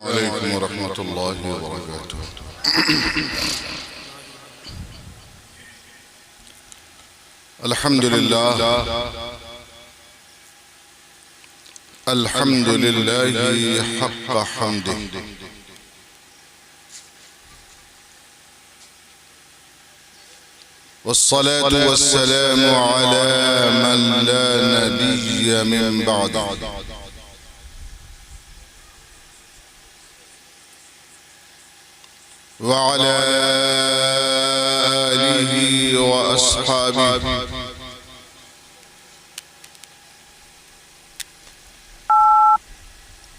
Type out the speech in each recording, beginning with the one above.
عليكم ورحمة الله وبركاته. الحمد لله حق حمده، والصلاة والسلام على من لا نبي من بعده، وعلى آله وأصحابه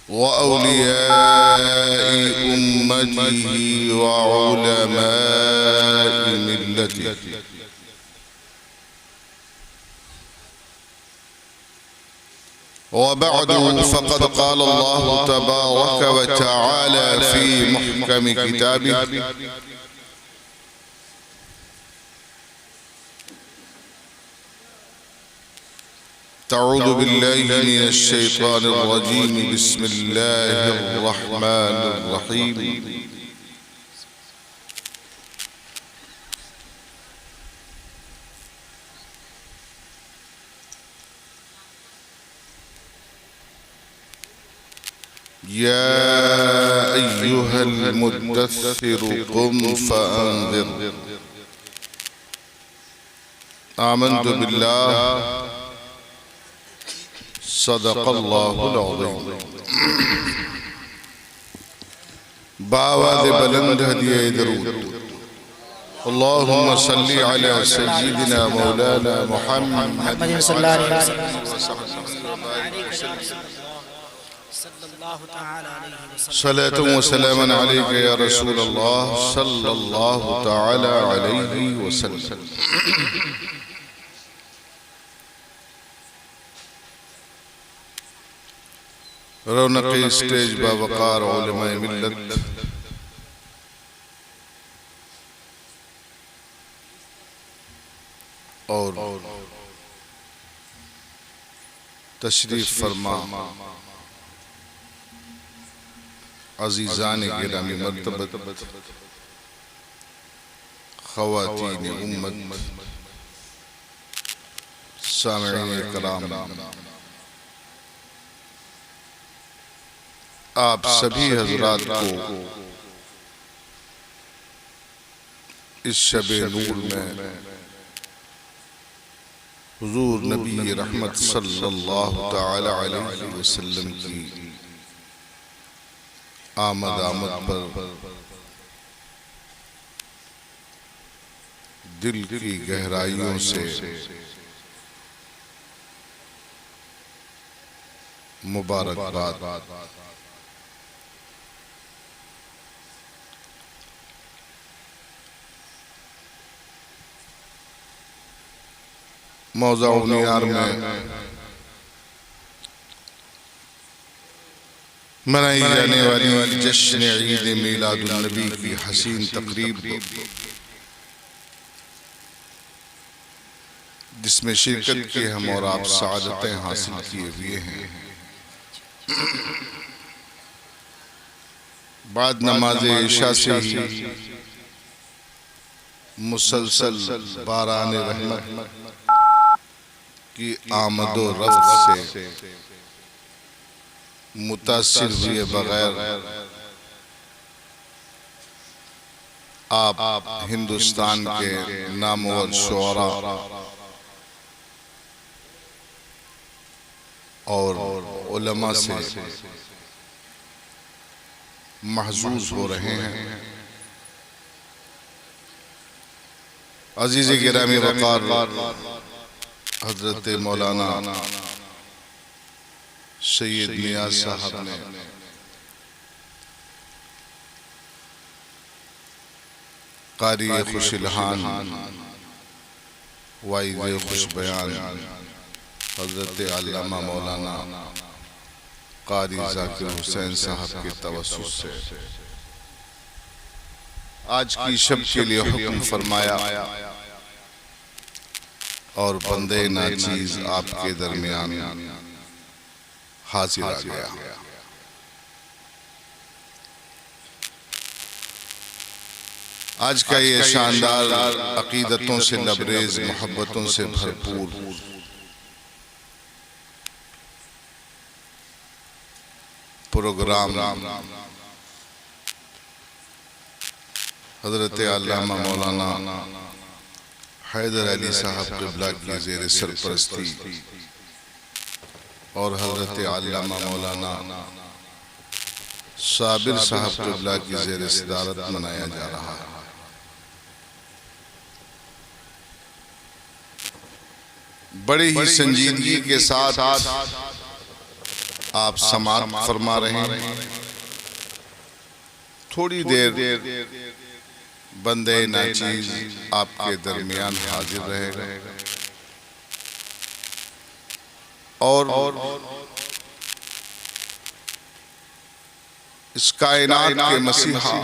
وأولياء أمته وعلماء ملته. وبعد، فقد قال الله تبارك وتعالى في محكم كتابه: أعوذ بالله من الشيطان الرجيم، بسم الله الرحمن الرحيم. يا أيها المدثر قم فأنذر. آمنت بالله، صدق الله العظيم. بآواز بلند ہدیہ درود. اللهم صل على سيدنا مولانا محمد صلى الله عليه وسلم. صلاة وسلاما عليك يا رسول الله صلى الله تعالى عليه وسلم. رونق اسٹیج باوقار علماء ملت، اور تشریف فرما عزیزان گرامی مرتبت، خواتین امت، سامعین کرام، آپ سبھی حضرات کو اس شب نور میں حضور نبی رحمت صلی اللہ تعالی علیہ وسلم کی آمد پر دل کی گہرائیوں سے مبارکباد. موضع نیار میں منائی جانے والی جشن عید میلاد النبی کی حسین تقریب، جس میں شرکت کی ہم اور آپ سعادتیں حاصل کیے ہوئے ہیں. بعد نماز عشاء سے ہی مسلسل باران رحمت کی آمد و رفت سے متاثر ہوئے بغیر آپ ہندوستان کے نامور شعراء اور علماء سے محظوظ ہو رہے ہیں. عزیز گرامی وقار حضرت مولانا سید نیاز صاحب نے قاری خوش الحان، وائد خوش بیان حضرت علامہ مولانا قاری ذاکر حسین صاحب کے توسط سے آج کی شب کے لیے حکم فرمایا، اور بندے ناچیز آپ کے درمیان حاضر آ گیا. آج کا یہ شاندار عقیدتوں سے لبریز، محبتوں سے بھرپور پروگرام حضرت علامہ مولانا حیدر علی صاحب قبلہ کی زیر سرپرستی اور حضرت علامہ مولانا صابر صاحب قبلہ کی زیر صدارت منایا جا رہا ہے۔ بڑی ہی سنجیدگی کے ساتھ آپ سماعت فرما رہے ہیں۔ تھوڑی دیر بندے ناچیز آپ کے درمیان حاضر رہے گا اور اس کائنات کے مسیحا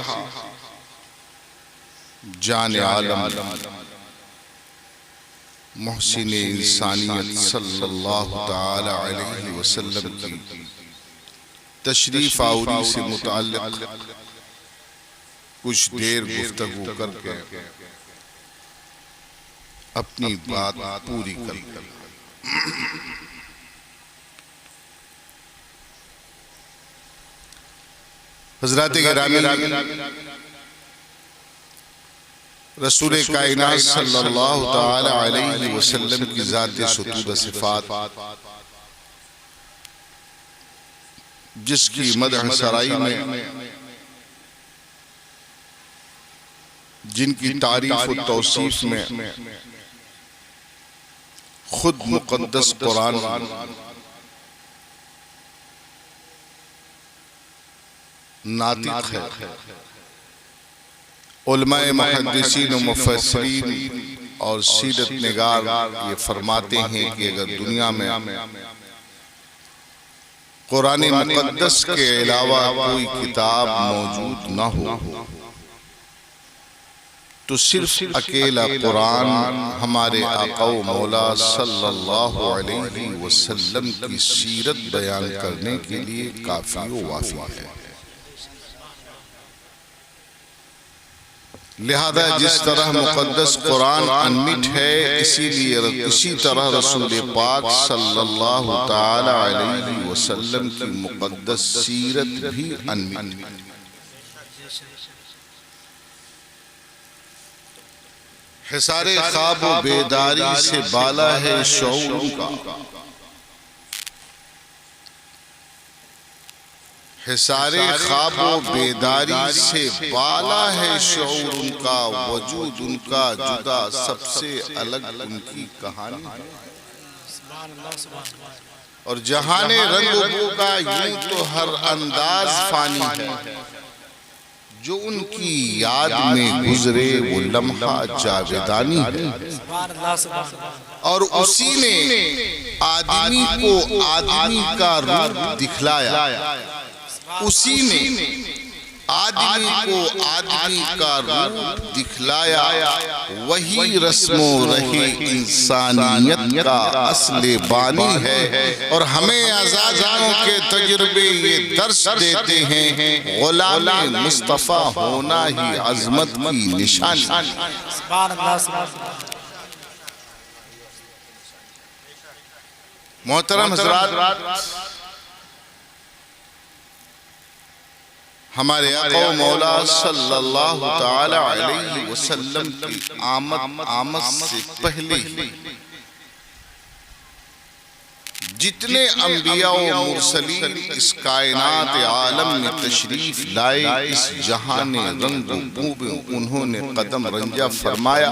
جان عالم محسن انسانیت صلی اللہ تعالی علیہ وسلم کی تشریف آوری سے متعلق کچھ دیر گفتگو کر کے اپنی بات پوری کر لیں۔ حضرات گرامی، رسول کائنات صلی اللہ تعالی علیہ وسلم کی ذات ستود و صفات جس کی مدح سرائی میں، جن کی تعریف و توصیف میں خود مقدس قرآن ناطق ہے۔ علماء محدثین و مفسرین اور سیرت نگار یہ فرماتے ہیں کہ اگر دنیا میں قرآن مقدس کے علاوہ کوئی کتاب موجود نہ ہو تو صرف اکیلا قرآن ہمارے آقا و مولا صلی اللہ علیہ وسلم کی سیرت بیان کرنے کے لیے کافی و وافی ہے۔ لہذا جس طرح مقدس قرآن انمٹ ہے، اسی طرح رسول پاک صلی اللہ تعالی علیہ وسلم کی مقدس سیرت بھی انمٹ ہے۔ حصار خواب و بیداری سے بالا ہے شعور کا، حصار خواب و بیداری سے بالا ہے شعور ان کا، وجود ان کا جدا سب سے الگ ان کی کہانی ہے۔ اور جہان رنگ و بو کا یوں تو ہر انداز فانی ہے، جو ان کی یاد میں گزرے وہ لمحہ جاویدانی ہے۔ اور اسی نے آدمی کو آدمی کا روپ دکھلایا، اسی نے آدمی کو آدمی کا روپ دکھلایا، وہی رسم و رہے انسانیت کا اصل بانی ہے۔ اور ہمیں آزادیوں کے تجربے یہ درس دیتے ہیں، غلام مصطفیٰ ہونا ہی عظمت کی نشانی۔ محترم حضرات، ہمارے آقا و مولا صلی اللہ تعالی علیہ وسلم کی آمد سے پہلے جتنے انبیاء و مرسلین اس کائنات عالم میں تشریف لائے، اس جہان رنگ و بو میں انہوں نے قدم رنجہ فرمایا،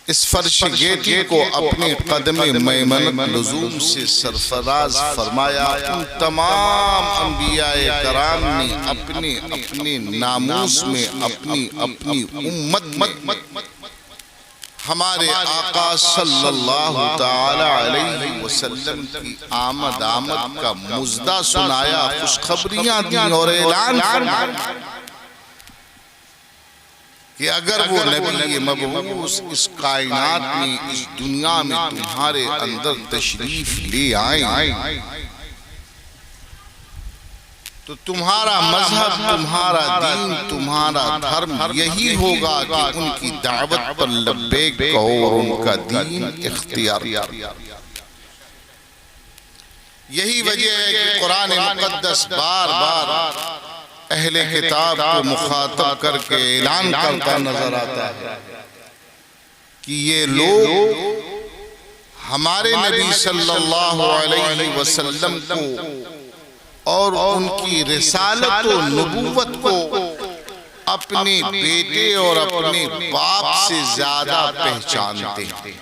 اس فرش گیٹی کو اپنے قدم میمنت لزوم سے سرفراز فرمایا۔ ان تمام انبیاء کرام نے اپنے اپنے ناموس میں اپنی اپنی امت میں ہمارے آقا صلی اللہ تعالی علیہ وسلم کی آمد کا مزدہ سنایا، خوشخبریاں دیں اور اعلان فرمایا کہ اگر وہ نبی مبعوث اس کائنات میں، اس دنیا میں تمہارے اندر تشریف لے آئیں تو تمہارا مذہب، تمہارا دین، تمہارا دھرم یہی ہوگا کہ ان کی دعوت پر لبیک کہو اور ان کا دین اختیار کرو۔ یہی وجہ ہے کہ قرآن مقدس بار بار اہل کتاب کو مخاطب کر کے اعلان کرتا نظر آتا ہے کہ یہ لوگ ہمارے نبی صلی اللہ علیہ وسلم کو اور ان کی رسالت و نبوت کو اپنے بیٹے اور اپنے باپ سے زیادہ پہچانتے ہیں۔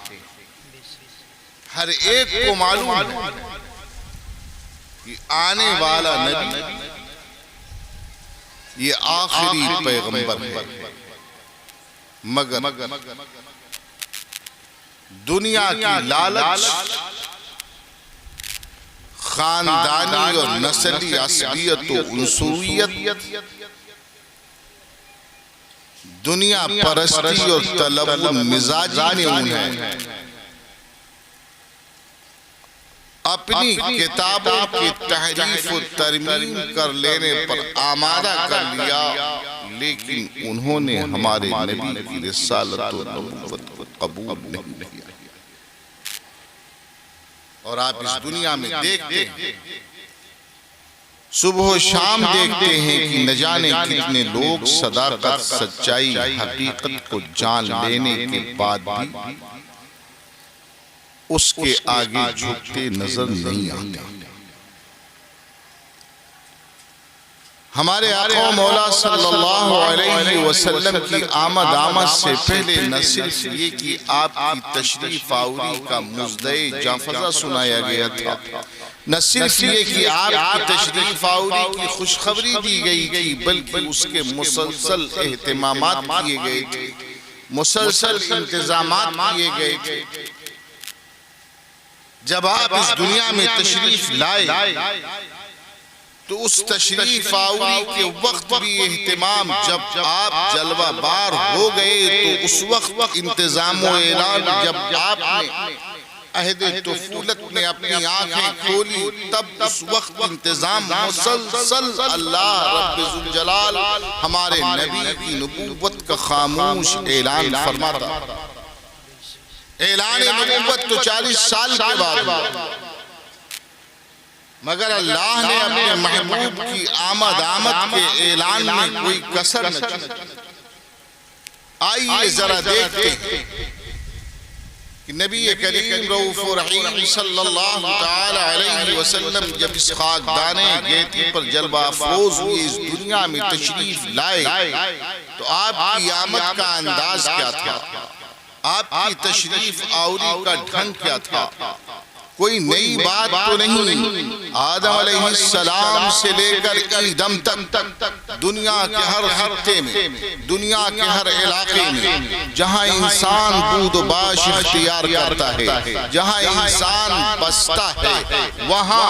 ہر ایک کو معلوم ہے کہ آنے والا نبی یہ آخری پیغمبر ہے، مگر دنیا کی لالچ، خاندانی اور نسلی عصبیت و عنصریت، دنیا پرستی اور طلب المزاجی نے انہیں اپنی کتابوں کی تحریف و ترمیم کر لینے پر آمادہ کر لیا، لیکن انہوں نے ہمارے نبی کی رسالت و نبوت کو قبول نہیں کیا۔ اور آپ اس دنیا میں دیکھتے ہیں، صبح و شام دیکھتے ہیں کہ نہ جانے کتنے لوگ صداقت، سچائی، حقیقت کو جان لینے کے بعد بھی اس کے آگے جھکتے نظر نہیں آتے۔ ہمارے آقا و مولا صلی اللہ علیہ وسلم کی آمد سے پہلے نہ صرف یہ کہ آپ کی تشریف آوری کا مزدہ جانفزہ سنایا گیا تھا، نہ صرف یہ کہ آپ کی تشریف آوری کی خوشخبری دی گئی تھی، بلکہ اس کے مسلسل اہتمامات کیے گئے تھے، مسلسل انتظامات کیے گئے تھے۔ جب آپ اس دنیا میں تشریف لائے تو اس تشریف آوری کے وقت بھی اہتمام، جب آپ جلوہ بار ہو گئے تو اس وقت انتظام و اعلان، جب آپ نے عہد طفولت میں اپنی آنکھیں کھولی تب اس وقت انتظام، مسلسل اللہ رب ذوالجلال ہمارے نبی کی نبوت کا خاموش اعلان فرماتا۔ اعلان نبوت تو 40 سال کے بعد، مگر اللہ نے اپنے محبوب کی آمد کے اعلان میں کوئی کسر نہ چھوڑی۔ آئیے ذرا دیکھتے ہیں کہ نبی کریم رؤوف رحیم صلی اللہ تعالی علیہ وسلم جب اس خاکدان گیتی پر جلوہ افروز ہوئے، اس دنیا میں تشریف لائے تو آپ کی آمد کا انداز کیا تھا، آپ کی تشریف آوری کا ڈھنگ کیا تھا؟ کوئی نئی بات تو نہیں۔ آدم علیہ السلام سے لے کر ادم تک دنیا کے ہر خطے میں، دنیا کے ہر علاقے میں جہاں انسان بود و باش اختیار کرتا ہے، جہاں انسان بستا ہے، وہاں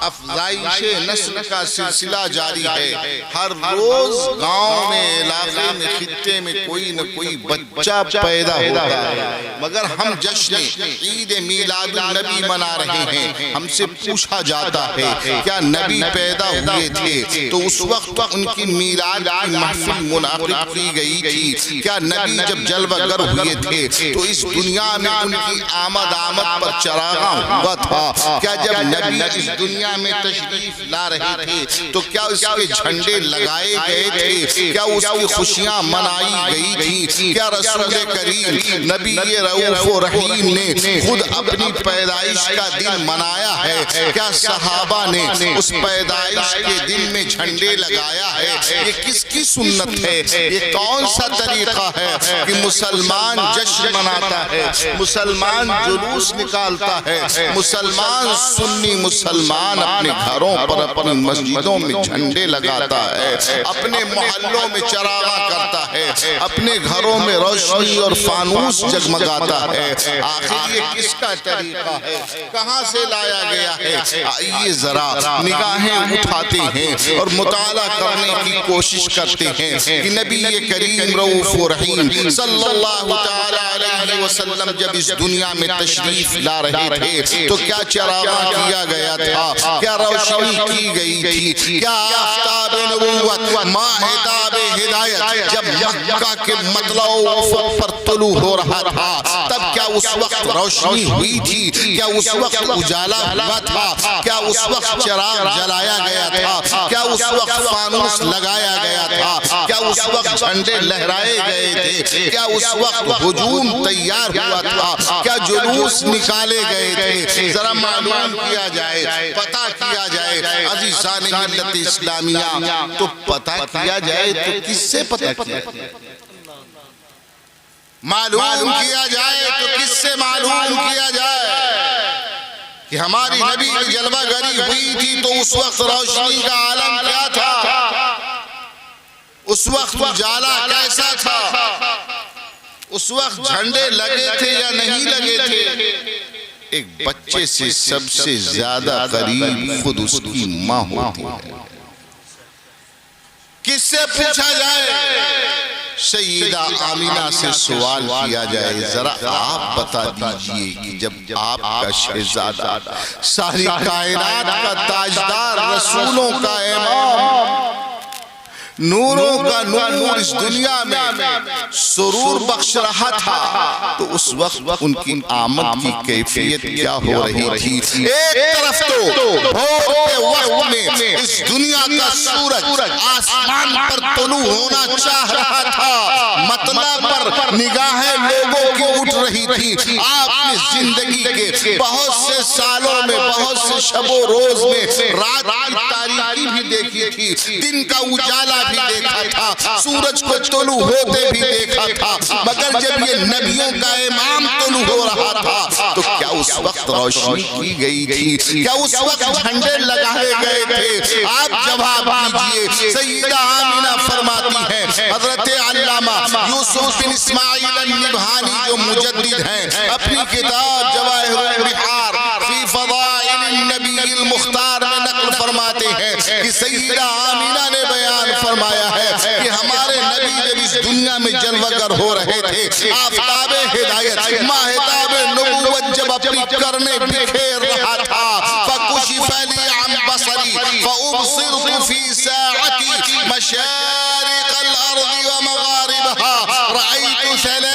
افزائش نسل کا سلسلہ جاری ہے۔ ہر روز گاؤں میں، علاقے میں، خطے میں کوئی نہ کوئی بچہ پیدا ہوتا ہے، مگر ہم جشن عید میلاد النبی منا رہے ہیں۔ ہم سے پوچھا جاتا ہے کیا نبی پیدا ہوئے تھے تو اس وقت ان کی میلاد کی محفل منعقد کی گئی تھی؟ کیا نبی جب جلوہ گر ہوئے تھے تو اس دنیا میں ان کی آمد پر چراغاں ہوا تھا؟ کیا جب نبی اس دنیا میں تشریف لا رہے تھے تو کیا اس کے جھنڈے لگائے گئے تھے؟ کیا اس کی خوشیاں منائی گئی تھی؟ کیا رسول کریم نبی رؤوف رحیم نے خود اپنی پیدائش کا دن منایا ہے؟ کیا صحابہ نے اس پیدائش کے دن میں جھنڈے لگایا ہے؟ یہ کس کی سنت ہے؟ یہ کون سا طریقہ ہے کہ مسلمان جشن مناتا ہے، مسلمان جلوس نکالتا ہے، مسلمان سنی مسلمان اپنے گھروں پر، اپنی مسجدوں میں جھنڈے لگاتا ہے، اپنے محلوں میں چراغاں کرتا ہے، اپنے گھروں میں روشنی اور فانوس جگمگاتا ہے۔ آخر یہ کس کا طریقہ ہے، کہاں سے لایا گیا ہے؟ آئیے ذرا نگاہیں اٹھاتے ہیں اور مطالعہ کرنے کی کوشش کرتے ہیں کہ نبی کریم رؤوف رحیم صلی اللہ تعالیٰ علیہ وسلم جب اس دنیا میں تشریف لا رہے تھے تو کیا چراغاں کیا گیا تھا، کیا روشنی کی گئی تھی، کیا آفتاب نبوت ماہتاب ہدایت جب مکہ کے مطلع افق پر طلوع ہو رہا تھا تب کیا اس وقت روشنی ہوئی تھی، کیا اس وقت اجالا ہوا تھا، کیا اس وقت چراغ جلایا گیا تھا، کیا اس وقت فانوس لگایا گیا تھا، کیا اس وقت جھنڈے لہرائے گئے تھے، کیا اس وقت ہجوم تیار ہوا تھا، کیا جلوس نکالے گئے تھے؟ ذرا معلوم کیا جائے، پتہ کیا جائے عزیزان ملت اسلامیہ۔ تو پتہ کیا جائے تو کس سے پتہ کیا جائے؟ معلوم کیا جائے تو کس سے معلوم کیا جائے کہ ہماری نبی کی جلوہ گری ہوئی تھی تو اس وقت روشنی کا عالم کیا تھا، اس وقت اجالا کیسا تھا، اس وقت جھنڈے لگے تھے یا نہیں لگے تھے؟ ایک بچے سے سب سے زیادہ قریب خود اس کی ماں ہوتی ہے۔ کس سے پوچھا جائے؟ سیدہ آمینہ سے سوال کیا جائے، ذرا آپ بتا دیجئے کہ جب آپ کا شہزادہ ساری کائنات کا تاجدار، رسولوں کا امام، نوروں کا نور اس دنیا میں سرور بخش رہا تھا تو اس وقت ان کی آمد کی کیفیت کیا ہو رہی تھی؟ ایک طرف تو بھور کے وقت میں اس دنیا کا سورج آسمان پر طلوع ہونا چاہ رہا تھا، مطلع پر نگاہیں لوگوں کی اٹھ رہی تھی۔ آپ نے زندگی کے بہت سے سالوں میں، بہت سے شب و روز میں رات کی تاریکی بھی دیکھی تھی، دن کا اجالا بھی دیکھا تھا، سورج کو طلوع ہوتے بھی دیکھا تھا، مگر جب یہ نبیوں کا امام طلوع ہو رہا تھا تو کیا اس وقت روشنی کی گئی تھی، کیا اس وقت جھنڈے لگائے گئے تھے؟ آپ جواب دیجئے۔ سیدہ آمینہ فرماتی ہیں، حضرت علامہ یوسف بن اسماعیل النبہانی جو مجدد ہیں، اپنی کتاب جواہر البحار فی فضائل النبی المختار میں نقل فرماتے ہیں کہ سیدہ آمینہ نے بیان فرمایا ہے کہ ہمارے نبی جب اس دنیا میں جلوہ گر ہو رہے تھے، آفتاب ہدایت ماہتاب نبوت جب اپنی کرنے بکھیر رہا تھا، فَكُشِفَ لِي عَنْ بَصَرِي فَأُبْصِرْتُ فِي سَاعَتِي مَشَارِقَ الْأَرْضِ وَمَغَارِبَهَا رَأَيْتُ 3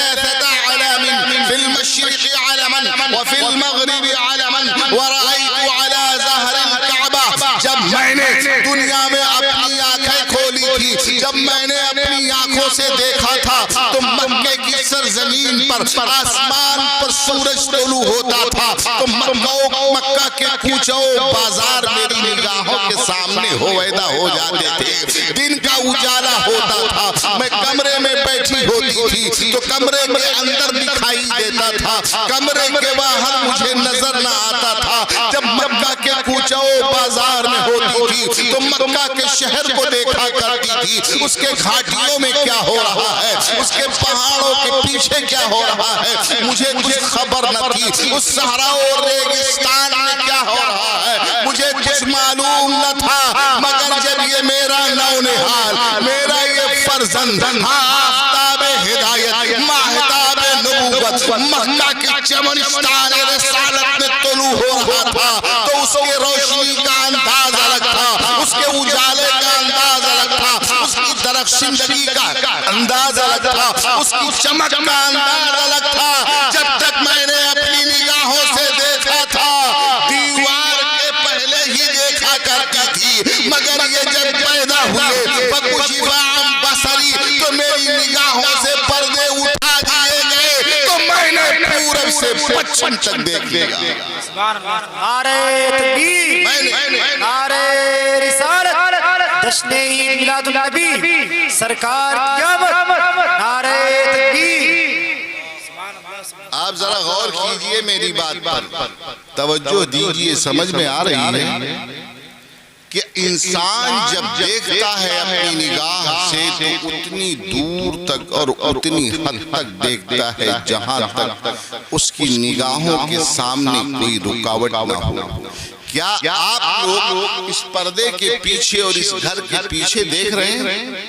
عَلَامٍ فِي الْمَشْرِقِ عَلَمًا وَفِي الْمَغْرِبِ عَلَمًا وَرَأَيْتُ عَلَى ظَهْرِ الْكَعْبَةِ۔ جب میں نے دنیا میں اپنی آنکھیں کھولی تھی، جب میں نے اپنی آنکھوں سے دیکھا تھا تو مکہ کی سرزمین پر آسمان پر سورج طلوع ہوتا تھا تو مکہ کے کوچوں بازار میری نگاہوں کے سامنے ہویدا ہو جاتے تھے، دن کا اجالا ہوتا تھا، میں کمرے میں بیٹھی ہوتی تھی تو کمرے کے اندر دکھائی دیتا تھا، کمرے کے باہر مجھے نظر نہ آتا تھا۔ جب مکہ کے کوچوں بازار میں ہوتی تھی تو مکہ کے شہر کو دیکھا کرتی تھی، اس کے گھاٹیوں میں کیا ہو رہا ہے، اس کے پہاڑوں کے پیچھے کیا ہو رہا ہے، مجھے کچھ خبر نہ تھی، اس صحرا اور ریگستان میں کیا ہو رہا ہے مجھے کچھ معلوم نہ تھا، مگر جب یہ میرا نونہال، میرا یہ فرزند آفتاب ہدایت ماہتاب نبوت مکہ کے چمنستان رسالت میں طلوع ہو رہا تھا تو اس کے روشنی کا انداز الگ تھا، اس کے اجالے کا انداز الگ تھا، اس کی درخشندگی کا انداز الگ تھا، اس کی چمک کا انداز الگ تھا۔ جب تک میں نے اپنی نگاہوں سے دیکھا تھا دیوار کے پہلے ہی دیکھا کرتی تھی، مگر یہ جب پیدا ہوئے فَكُشِفَ عَنْ بَصَرِي تو میری نگاہوں سے پردے اٹھا دیے گئے تو میں نے پورب سے پچھم تک دیکھ لیا۔ نعرہ تکبیر، نعرہ رسالت، جشن عید میلاد النبی، سرکار کی آمد، نعرہ تکبیر۔ آپ ذرا غور کیجئے میری بات پر، توجہ دیجئے، سمجھ میں آ رہی ہے کہ انسان جب دیکھتا ہے اپنی نگاہ سے تو اتنی دور تک اور اتنی حد تک دیکھتا ہے جہاں تک اس کی نگاہوں کے سامنے کوئی رکاوٹ نہ ہو۔ کیا آپ لوگ اس پردے کے پیچھے اور اس گھر کے پیچھے دیکھ رہے ہیں؟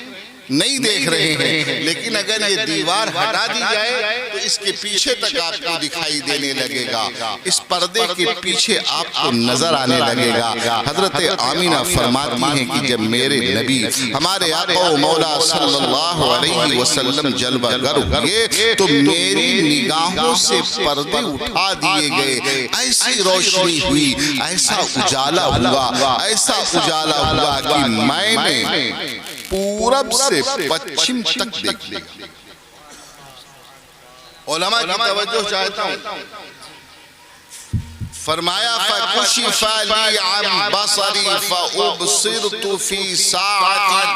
نہیں دیکھ رہے ہیں، لیکن اگر یہ دیوار ہٹا دی جائے تو اس کے پیچھے تک آپ کو دکھائی دینے لگے گا، اس پردے کے پیچھے آپ کو نظر آنے لگے گا۔ حضرت آمینہ فرماتی ہیں کہ جب میرے نبی ہمارے آقا و مولا صلی اللہ علیہ وسلم جلوہ گر ہوئے تو میری نگاہوں سے پردے اٹھا دیے گئے، ایسی روشنی ہوئی، ایسا اجالا ہوا کہ میں نے پورب سے پچھم تک دیکھ لیا۔ علماء کی توجہ چاہتا ہوں، فرمایا فَكُشِفَ لِي عَنْ بَصَرِي فَأُبْصِرْتُ فِي سَاعَةٍ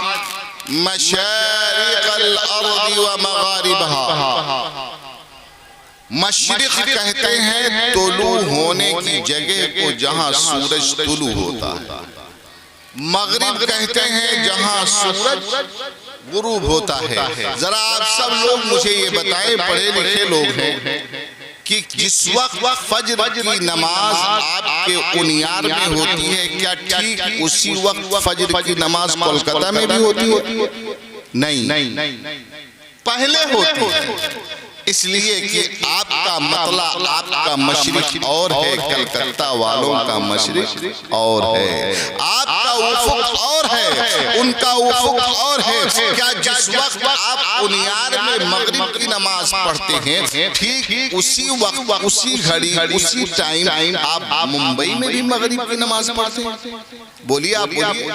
مَشَارِقَ الْأَرْضِ وَمَغَارِبَهَا۔ مشرق کہتے ہیں طلوع ہونے کی جگہ کو جہاں سورج طلوع ہوتا ہے، مغرب کہتے ہیں جہاں سورج غروب ہوتا ہے۔ ذرا آپ سب لوگ مجھے یہ بتائیں، پڑھے لکھے لوگ ہیں، کہ جس وقت فجر کی نماز آپ کے انیار میں ہوتی ہے، کیا ٹھیک اسی وقت فجر کی نماز کولکتہ میں بھی ہوتی ہے؟ نہیں، پہلے ہوتی ہے، اس لیے کہ آپ کا مطلع، آپ کا مشرق اور ہے، کلکتہ والوں کا مشرق اور ہے، آپ کا افق اور ہے، ان کا افق اور ہے۔ کیا جس وقت آپ انیار میں مغرب کی نماز پڑھتے ہیں، ٹھیک اسی وقت، اسی گھڑی، اسی ٹائم آپ ممبئی میں بھی مغرب کی نماز پڑھتے ہیں؟ بولیے، آپ بولیے،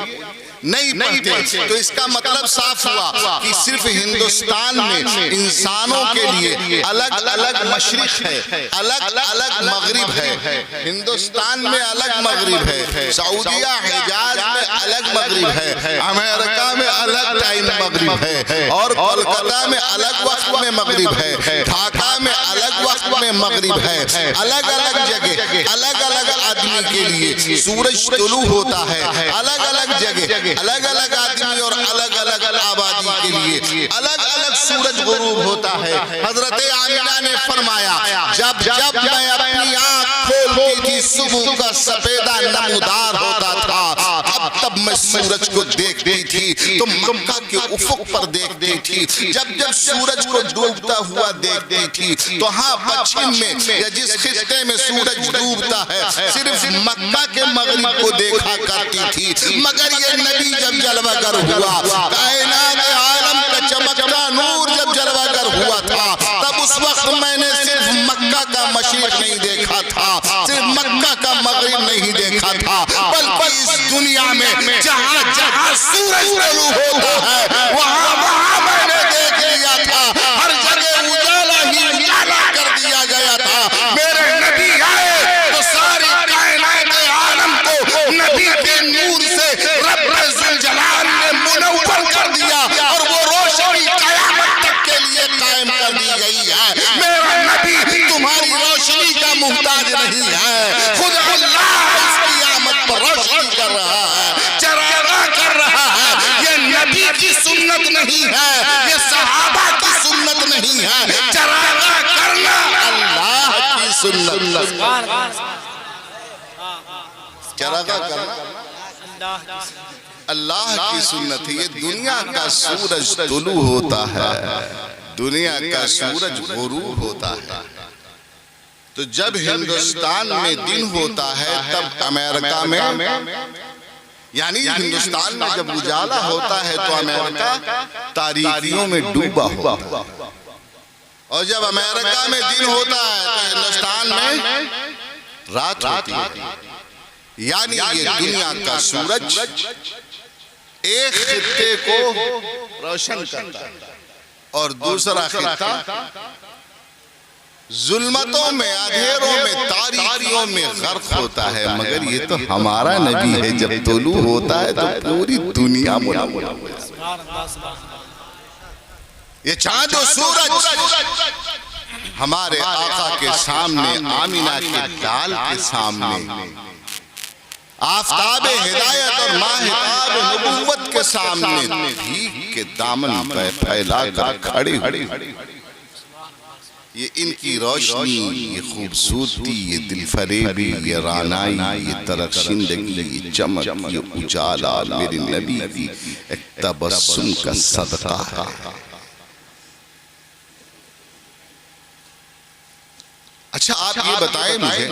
نہیں پڑھتے۔ تو اس کا مطلب صاف ہوا کہ صرف ہندوستان میں انسانوں کے لیے الگ الگ مشرق ہے، الگ الگ مغرب ہے۔ ہندوستان میں الگ مغرب ہے، سعودیہ حجاز میں الگ مغرب ہے، امریکہ میں الگ ٹائم مغرب ہے، اور کولکتہ میں الگ وقت میں مغرب ہے، ڈھاکہ میں الگ وقت میں مغرب ہے۔ الگ الگ جگہ، الگ الگ آدمی کے لیے سورج طلوع ہوتا ہے، الگ الگ جگہ، الگ الگ آدمی اور الگ الگ آبادی کے لیے الگ الگ سورج غروب ہوتا ہے۔ حضرت آمینہ نے فرمایا جب میں اپنی آنکھ کھولتی تھی صبح کا سفیدہ نمودار ہوتا تھا، تب میں سورج کو دیکھتی تھی تو مکہ کے افق پر دیکھتی تھی، جب سورج کو ڈوبتا ہوا دیکھتی تھی تو ہاں پچھم میں یا جس خطے میں سورج ڈوبتا ہے صرف مکہ کے مغرب کو دیکھا کرتی تھی۔ مگر یہ نبی جب جلوہ گر ہوا، کائنات عالم کا چمکتا نور جب جلوہ گر ہوا تھا، تب اس وقت میں نے صرف مکہ کا مشرق نہیں دیکھا تھا، صرف مکہ کا مغرب نہیں دیکھا تھا، بلکہ اس دنیا میں جہاں جہاں سورج طلوع ہوتا ہے وہاں میں نے دیکھ لیا تھا، ہر جگہ اجالا ہی اجالا کر دیا گیا تھا۔ میرے نبی آئے تو ساری کائنات عالم کو نبی کے نور سے رب ذوالجلال نے منور کر دیا، اور وہ روشنی قیامت تک کے لیے قائم کر دی گئی ہے۔ میرا نبی تمہاری روشنی کا محتاج نہیں ہے، خود اللہ اس قیامت پر روشنی کر رہا ہے، چراغاں کر رہا ہے۔ یہ نبی کی سنت نہیں ہے، یہ صحابہ کی سنت نہیں ہے، چراغاں کرنا اللہ کی سنت، چراغاں کرنا اللہ کی سنت ہے۔ یہ دنیا کا سورج طلوع ہوتا ہے، دنیا کا سورج غروب ہوتا ہے، تو جب ہندوستان میں دن ہوتا ہے تب امریکہ میں، یعنی ہندوستان میں جب اجالا ہوتا ہے تو امریکہ تاریکیوں میں ڈوبا ہوتا ہے، اور جب امریکہ میں دن ہوتا ہے تو ہندوستان میں رات ہوتی ہے۔ یعنی یہ دنیا کا سورج ایک خطے کو روشن کرتا ہے اور دوسرا خطہ ظلمتوں میں، اندھیروں میں، تاریکیوں میں غرق ہوتا ہے۔ مگر یہ تو ہمارا نبی ہے، جب طلوع ہوتا ہے تو پوری دنیا منور ہوتی ہے۔ یہ چاند و سورج ہمارے آقا کے سامنے، آمینہ کے لال کے سامنے آفتاب ہدایت اور ماہتاب نبوت کے سامنے بھیگ کے دامن پھیلا کر کھڑے ہوئے. یہ ان کی روشنی، یہ خوبصورتی، یہ دل فریبی، یہ رانائی، یہ ترخشندگی، یہ چمک، یہ اجالا میرے نبی کی ایک تبسم کا صدقہ ہے. اچھا آپ یہ بتائیں مجھے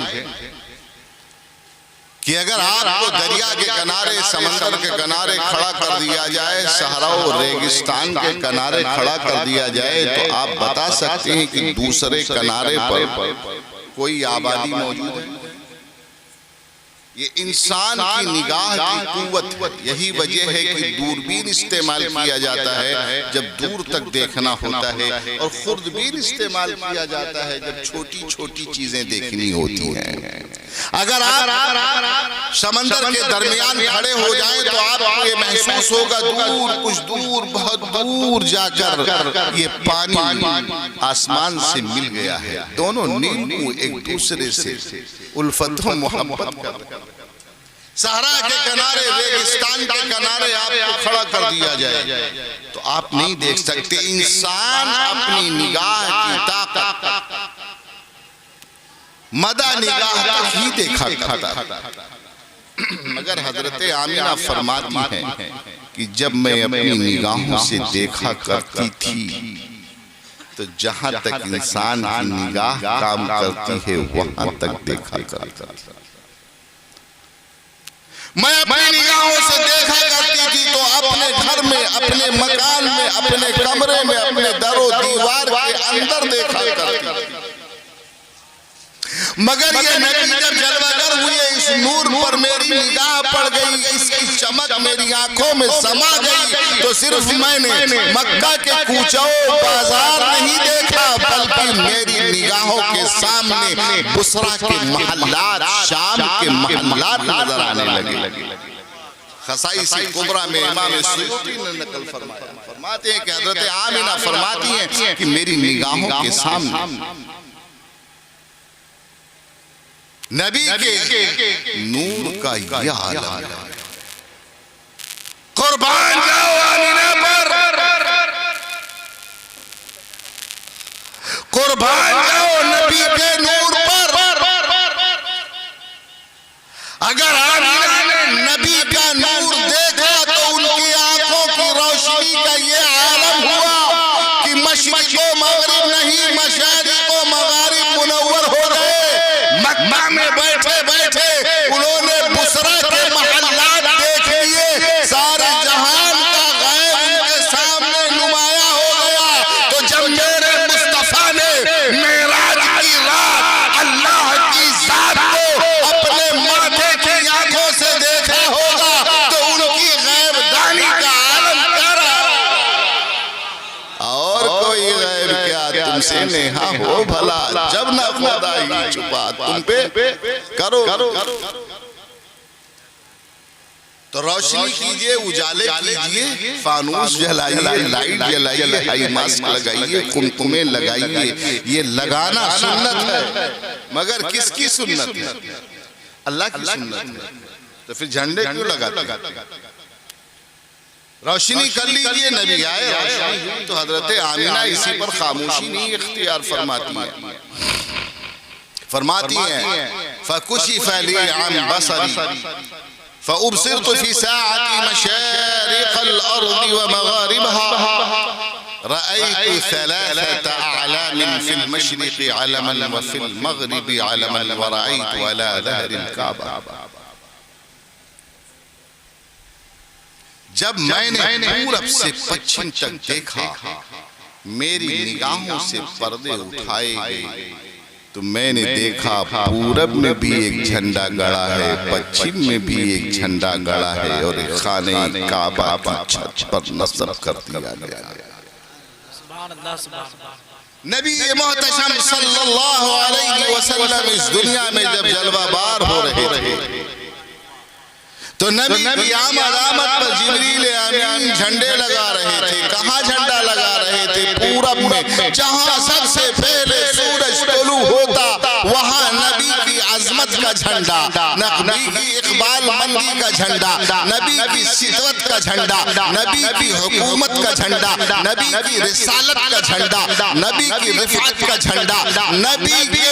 کہ اگر آپ کو دریا کے کنارے، سمندر کے کنارے کھڑا کر دیا جائے، صحرا و ریگستان کے کنارے کھڑا کر دیا جائے، تو آپ بتا سکتے ہیں کہ دوسرے کنارے پر کوئی آبادی موجود ہے؟ یہ انسان کی نگاہ کی قوت، یہی وجہ ہے کہ دوربین استعمال کیا جاتا ہے جب دور تک دیکھنا ہوتا ہے، اور خوردبین استعمال کیا جاتا ہے جب چھوٹی چھوٹی چیزیں دیکھنی ہوتی ہیں. اگر آپ سمندر کے درمیان کھڑے ہو جائیں تو آپ کو یہ محسوس ہوگا دور، کچھ دور، بہت دور جا کر یہ پانی آسمان سے مل گیا ہے. دونوں نیمو ایک دوسرے سے الفت و محبت کرتے ہیں. صحرا کے کنارے، ریگستان کے کنارے آپ کو کھڑا کر دیا جائے تو آپ نہیں دیکھ سکتے. انسان اپنی نگاہ کی طاقت مدہ نگاہ تک ہی دیکھا کرتا ہے. مگر حضرت آمینہ فرماتی ہیں کہ جب میں اپنی نگاہوں سے دیکھا کرتی تھی تو جہاں تک انسان کی نگاہ کام کرتی ہے وہاں تک دیکھا کرتا تھا. میں اپنی نگاہوں سے دیکھا کرتی تھی تو اپنے گھر میں، اپنے مکان میں، اپنے کمرے میں، اپنے در و دیوار کے اندر دیکھا کرتی تھی. مگر یہ نبی جب جلوہ گر ہوئے، اس نور پر میری نگاہ پڑ گئی، اس کی چمک میری آنکھوں میں سما گئی، تو صرف میں نے مکہ کے کوچوں بازار نہیں دیکھا، بلکہ میری نگاہوں کے سامنے بصرہ کے محلات، شام کے محلات نظر آنے لگے. خصائص کبریٰ میں امام سیوطی نے نقل فرمایا، فرماتے ہیں کہ حضرت آمینہ فرماتی ہیں کہ میری نگاہوں کے سامنے نبی کے نور کا یہ عالم ہے. قربان جاؤ آمینہ پر، قربان جاؤ نبی کے نور پر. اگر آمینہ نے نبی کا نور دیکھا تو ان کی آنکھوں کی روشنی کا یہ عالم ہوا کہ مشرق و مغرب نہیں، مشارق و مغارب منور ہو گئے. مکہ میں بیٹھے بیٹھے انہوں نے بصرہ کے محلات دیکھ لیے، سارے جہان کا غیب ان کے سامنے نمایاں ہو گیا. تو جب میرے مصطفیٰ نے معراج کی رات اللہ کی ذات کو اپنے ماتھے کی آنکھوں سے دیکھا ہوگا تو ان کی غیب دانی کا عالم کرا. اور کوئی غیب کیا تم سے نیہا ہو بھلا، جب نہ خدا ہی چھپا تم پہ کرو. تو روشنی کیجئے، اجالے کیجئے، فانوس جلائیے، لائٹ جلائیے، ہائی ماسک لگائیے، قمقمے لگائیے. یہ لگانا سنت ہے، مگر کس کی سنت ہے؟ اللہ کی سنت ہے. تو پھر جھنڈے کیوں لگاتے؟ روشنی کر لیجئے. نبی آئے، روشنی ہوئی تو حضرت آمینہ اسی پر خاموشی نہیں اختیار فرماتی ہیں. فرماتی ہیں فَكُشِفَ لِي عَنْ بَصَرِي فَأُبْصِرْتُ فِي سَاعَةِ مَشَارِقَ الْأَرْضِ وَمَغَارِبَهَا رَأَيْتُ ثَلَاثَةَ أَعْلَامٍ فِي الْمَشْرِقِ عَلَمًا وَفِي الْمَغْرِبِ عَلَمًا وَرَأَيْتُ عَلَى ظَهْرِ الْكَعْبَةِ. جب میں نے پورب سے پچھم تک دیکھا، میری نگاہوں سے پردے اٹھائے گئے تو میں نے دیکھا پورب میں بھی ایک جھنڈا گڑا ہے، پچھم میں بھی ایک جھنڈا گڑا ہے، اور ایک خانہ کعبہ کی چھت پر نصب کر دیا گیا. نبی محتشم صلی اللہ علیہ وسلم اس دنیا میں جب جلوہ بار ہو رہے تھے تو نبی کی آمد پر جبریل امین جھنڈے لگا رہے تھے. کہاں جھنڈا لگا رہے تھے؟ پورب میں، جہاں سب سے پہلے سورج طلوع ہوتا وہاں نبی کی عظمت کا جھنڈا، نبی کی اقبال کا جھنڈا، نبی کی صدوت کا جھنڈا، نبی کی حکومت کا جھنڈا، نبی کی رسالت کا جھنڈا، نبی کی رفعت کا جھنڈا، نبی کے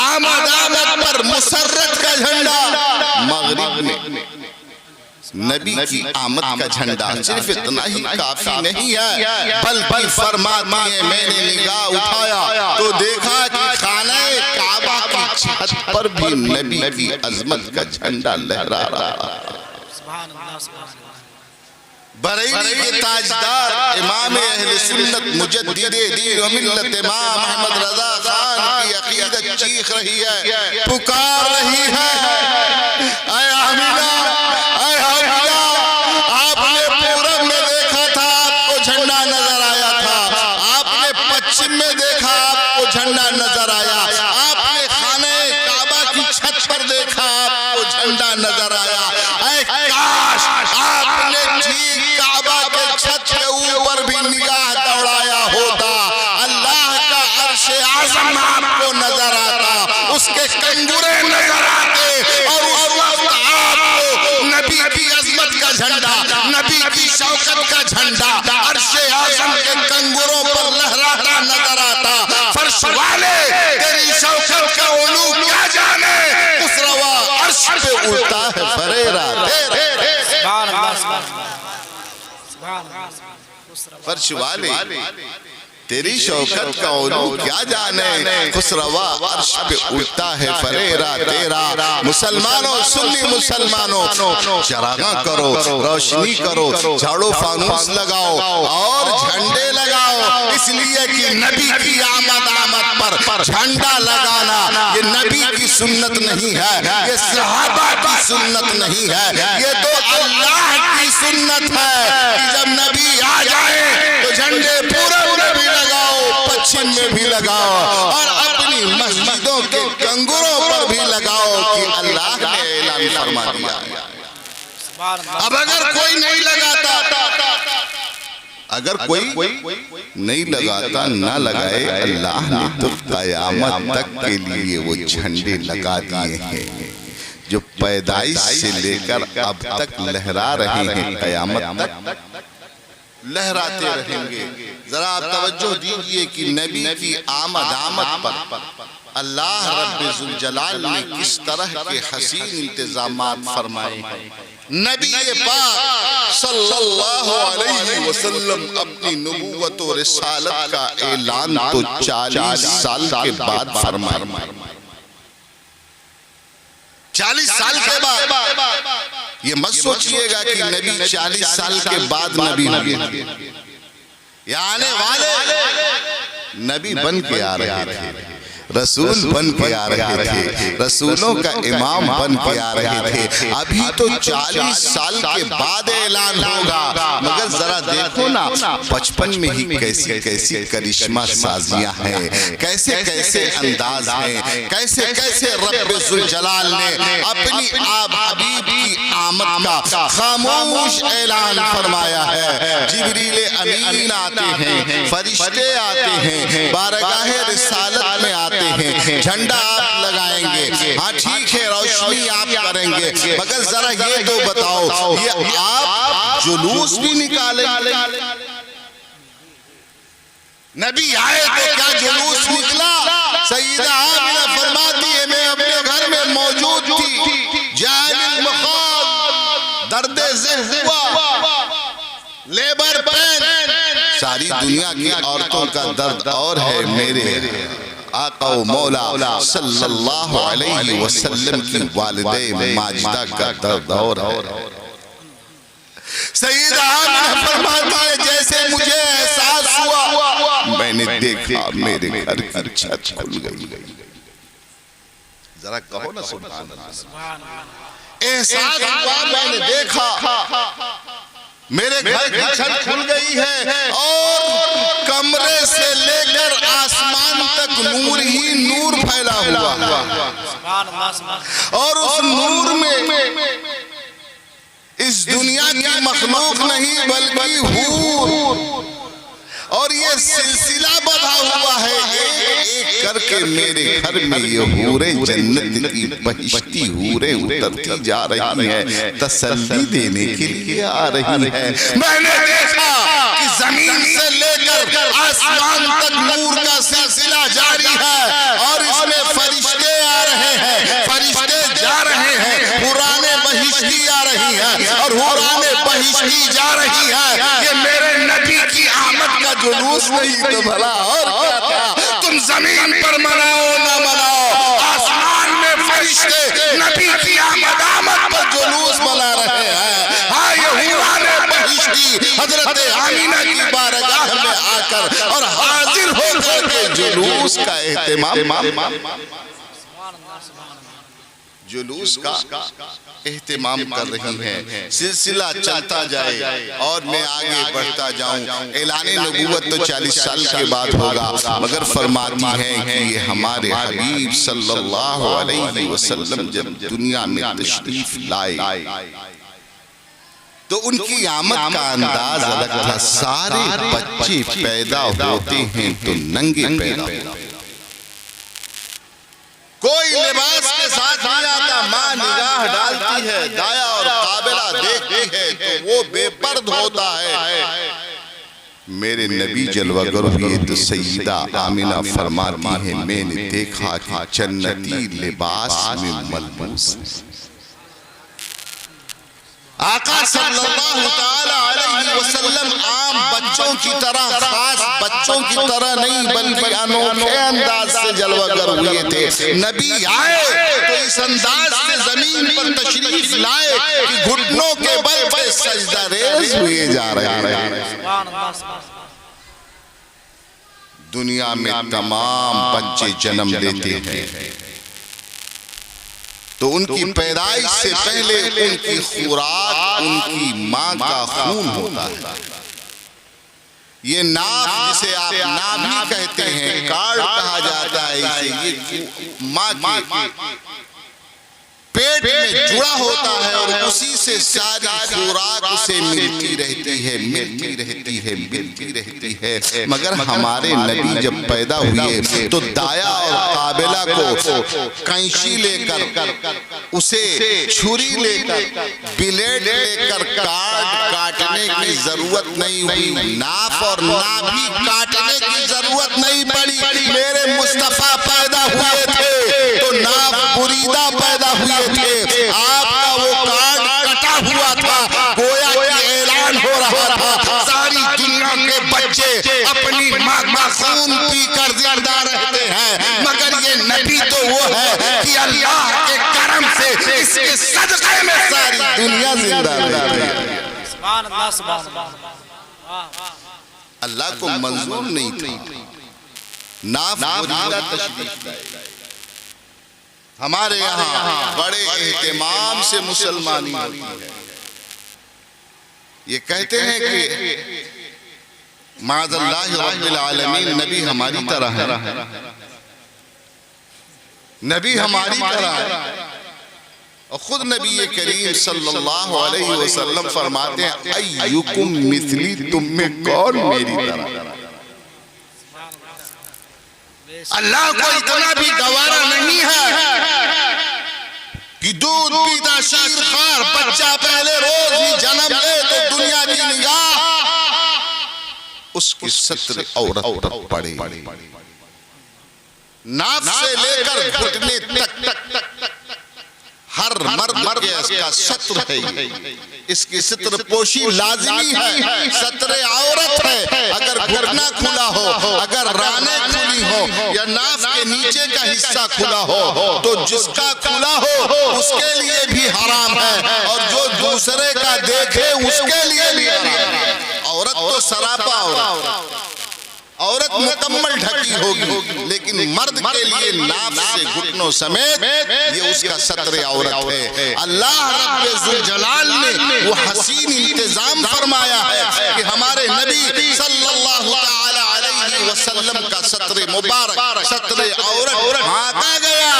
آمد پر مسرت کا جھنڈا۔ مغرب میں نبی کی آمد کا جھنڈا صرف اتنا ہی کافی نہیں ہے، بلکہ فرماتی ہے میں نے نگاہ اٹھایا تو دیکھا کہ خانہ کعبہ کی چھت پر بھی نبی کی عظمت کا جھنڈا لہرا رہا ہے۔ بریلی کے تاجدار امام اہل سنت مجدد دین و ملت امام احمد رضا خان کی عقیدت چیخ رہی ہے، پکار رہی ہے، اے آمینہ، اے حویہ، آپ نے پورب میں دیکھا تھا آپ کو جھنڈا نظر آیا تھا، آپ نے پچھم میں دیکھا آپ کو جھنڈا نظر آیا، آپ نے خانہ کعبہ کی چھت پر دیکھا آپ کو جھنڈا نظر آیا، اے کاش آپ نے ٹھیک کعبہ کے چھت کے اوپر بھی نگاہ دوڑایا ہوتا، اللہ کا عرش اعظم آپ کو نظر آتا، اس کے کنگرے نظر آتے، اور اس وقت آپ کو نبی کی عظمت کا جھنڈا، نبی کی شوکت کا جھنڈا عرش اعظم کے کنگروں پر لہراتا نظر آتا۔ فرش والے تیری شوکت کا علو کیا جانے، اس روا عرش پہ اڑتا ہے فریرہ فرش والے تیری شوکت کا علو کیا جانے، خسروا عرش پہ اڑتا ہے فریرہ تیرا۔ مسلمانوں، سنی مسلمانوں، چراغاں کرو، روشنی کرو، جھاڑو فانوس لگاؤ اور جھنڈے لگاؤ، اس لیے کہ نبی کی آمد پر جھنڈا لگانا یہ نبی کی سنت نہیں ہے، یہ صحابہ کی سنت نہیں ہے، یہ تو اللہ کی سنت ہے کہ جب نبی آ جائے تو جھنڈے پورب میں بھی لگاؤ، پچھم میں بھی لگاؤ، اور اپنی مسجدوں کے کنگروں پر بھی لگاؤ کہ اللہ نے اعلان فرما دیا۔ اب اگر کوئی نہیں لگاتا، اگر کوئی نہیں لگاتا نہ لگائے، اللہ نے تو قیامت تک کے لیے وہ جھنڈے لگا دیے ہیں جو پیدائش سے لے کر اب تک لہرا رہے ہیں، قیامت تک لہراتے رہیں گے۔ ذرا آپ توجہ دیجئے کہ نبی کی آمد پر اللہ رب ذوالجلال نے کس طرح کے حسین انتظامات فرمائے ہیں۔ نبی پاک صلی اللہ علیہ وسلم اپنی نبوت و رسالت کا اعلان تو 40 سال کے بعد فرمائے۔ 40 سال کے بعد، یہ مت سوچئے گا کہ نبی 40 سال کے بعد نبی ہوئے، یہ آنے والے نبی بن کے آ رہے تھے، رسول بن کے آ رہے تھے، رسولوں کا امام بن کے آ رہے تھے۔ ابھی تو 40 سال کے بعد اعلان ہوگا، مگر ذرا دیکھو نا بچپن میں ہی کیسی کیسی کرشمہ سازیاں ہیں، کیسے کیسے انداز ہیں، کیسے کیسے رب ذوالجلال نے اپنی آپ حبیب کی آمد کا خاموش اعلان فرمایا ہے۔ جبریل امین آتے ہیں، فرشتے آتے ہیں، بارگاہ رسالت میں آتے ہیں، جھنڈا آپ لگائیں گے، ہاں ٹھیک ہے روشنی آپ کریں گے، مگر ذرا یہ تو بتاؤ یہ آپ جلوس بھی نکالیں؟ نبی آئے تو کیا جلوس نکلا؟ سیدہ آمنہ فرماتی ہے میں اپنے گھر میں موجود تھی، جان المخاض درد ذہن ہوا، لیبر پین، ساری دنیا کی عورتوں کا درد اور ہے، میرے آقا و مولا صلی اللہ علیہ وسلم کی والدہ ماجدہ کا درد اور ہے۔ سیدہ آمنہ فرماتا ہے جیسے مجھے احساس ہوا میں نے دیکھا میرے گھر کی چھت کھل گئی۔ ذرا کہو نا سبحان اللہ۔ احساس ہوا میں نے دیکھا میرے گھر کی چھت کھل گئی ہے اور کمرے سے لے کر آسمان تک نور ہی نور پھیلا ہوا ہے، اور اس نور میں اس دنیا کی مخلوق نہیں بلکہ حور، اور یہ سلسلہ بدھا ہوا ہے ایک کر کے میرے گھر میں یہ حوریں جنت کی بہشتی حوریں اترتی جا رہی ہیں، تسلی دینے کے لیے آ رہی ہیں۔ میں نے دیکھا کہ زمین سے لے کر آسمان تک نور کا سلسلہ جاری ہے، اور اس میں فرشتے آ رہے ہیں، فرشتے جا رہے ہیں، حورانے بہشتی آ رہی ہیں اور حورانے بہشتی جا رہی ہیں۔ یہ میرے نبی کی آمد کا جلوس نہیں تو بھلا اور کیا تھا؟ تم زمین پر مناؤ نہ مناؤ، آسمان میں فرشتے نبی کی آمد پر جلوس منا رہے ہیں۔ ہاں، یہ حورانے بہشتی حضرت آمینہ کی بارگاہ میں آ کر اور حاضر ہو کر کے جلوس کا اہتمام کر رہی ہیں۔ سلسلہ چلتا جائے اور میں آگے بڑھتا جاؤں۔ اعلان نبوت تو 40 سال کے بعد ہوگا، مگر فرماتی ہیں کہ یہ ہمارے حبیب صلی اللہ علیہ وسلم جب دنیا میں تشریف لائے تو ان کی آمد کا انداز الگ تھا۔ سارے بچے پیدا ہوتے ہیں تو ننگے پیدا ہوتے ہیں، کوئی لباس کے ساتھ نہیں آتا، ماں نگاہ ڈالتی ہے، دایا اور قابلہ دیکھتی ہے تو وہ بے پرد ہوتا ہے۔ میرے نبی جلوہ گر ہوئے تو سیدہ آمینہ فرماتی ہیں میں نے دیکھا کہ جنتی لباس میں ملبوس آقا صلی اللہ تعالی علیہ وسلم عام بچوں کی طرح، خاص بچوں کی طرح نہیں بلکہ انوکھے انداز سے جلوہ گر ہوئے تھے۔ نبی آئے تو اس انداز سے زمین پر تشریف لائے کہ گھٹنوں کے بل پہ سجدہ ریز ہوئے جا رہے ہیں۔ دنیا میں تمام بچے جنم لیتے ہیں تو ان کی پیدائش سے پہلے ان کی خوراک ان کی ماں کا خون ہوتا ہے۔ یہ ناف جسے آپ نابھی کہتے ہیں، کارڈ کہا جاتا ہے اسے، یہ ماں کے پیٹ میں جڑا ہوتا ہے اور اسی سے ساری خوراک اسے ملتی رہتی ہے، ملتی رہتی ہے، ملتی رہتی ہے۔ مگر ہمارے نبی جب پیدا ہوئے تو دایا اور قابلہ کو کینچی لے کر، اسے چھری لے کر، بلیڈ لے کر کاٹنے کی ضرورت نہیں ہوئی، ناف اور نابھی کاٹنے کی ضرورت نہیں پڑی۔ میرے مصطفیٰ پیدا ہوئے تھے تو ناف بریدہ پیدا ہوئے تھے، آپ کا وہ کارڈ کٹا ہوا تھا، گویا کہ اعلان ہو رہا تھا ساری دنیا کے بچے اپنی ماں کا خون پی کر زندہ رہتے ہیں، مگر یہ نبی تو وہ ہے کہ اللہ کے کرم سے اس کے صدقے میں ساری دنیا زندہ رہتی ہے۔ سبحان اللہ، سبحان اللہ۔ اللہ کو منظور نہیں تھا ناف بریدہ تشریف لائے۔ ہمارے یہاں بڑے اہتمام سے مسلمانی ہوتی ہے، یہ کہتے ہیں کہ معاذ اللہ رب العالمین نبی ہماری طرح ہے، نبی ہماری طرح ہے، اور خود نبی کریم صلی اللہ علیہ وسلم فرماتے ہیں ایکم مثلی، تم میں کون میری طرح؟ اللہ کو اتنا بھی گوارا نہیں ہے کہ دودھ پیتا شیر خوار بچہ پہلے روز ہی جنم لے تو دنیا کی نگاہ اس کی ستر عورت پر پڑے، ناف سے لے کر گھٹنے تک ہر مرد کے اس کا ستر ہے، اس کی ستر پوشی لازمی ہے، ستر عورت ہے۔ اگر گھٹنا کھلا ہو، اگر رانے کھلی ہو یا ناف کے نیچے کا حصہ کھلا ہو تو جس کا کھلا ہو اس کے لیے بھی حرام ہے، اور جو دوسرے کا دیکھے اس کے لیے بھی حرام ہے۔ عورت تو سراپا عورت مکمل ڈھکی ہوگی، لیکن مرد کے لیے ناف سے گھٹنوں سمیت یہ اس کا ستر عورت ہے۔ اللہ رب ذوالجلال نے وہ حسین انتظام فرمایا ہے کہ ہمارے نبی صلی اللہ تعالی علیہ وسلم کا ستر مبارک، ستر عورت ڈھانکا گیا،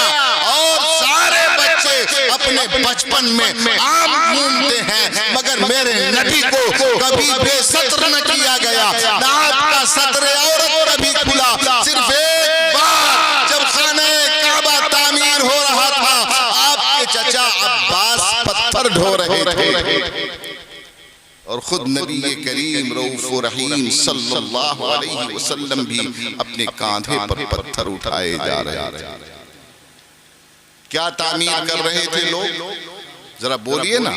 اور سارے بچے اپنے بچپن میں عام گھومتے ہیں، مگر میرے نبی کو کبھی بے ستر نہ کیا گیا، نہ آپ کا ستر عورت کبھی کھلا، صرف ایک بار تھے اور خود نبی کریم رؤوف رحیم صلی اللہ علیہ وسلم بھی اپنے کاندھے پر پتھر اٹھائے جا رہے تھے۔ کیا تعمیر کر رہے تھے لوگ؟ ذرا بولیے نا۔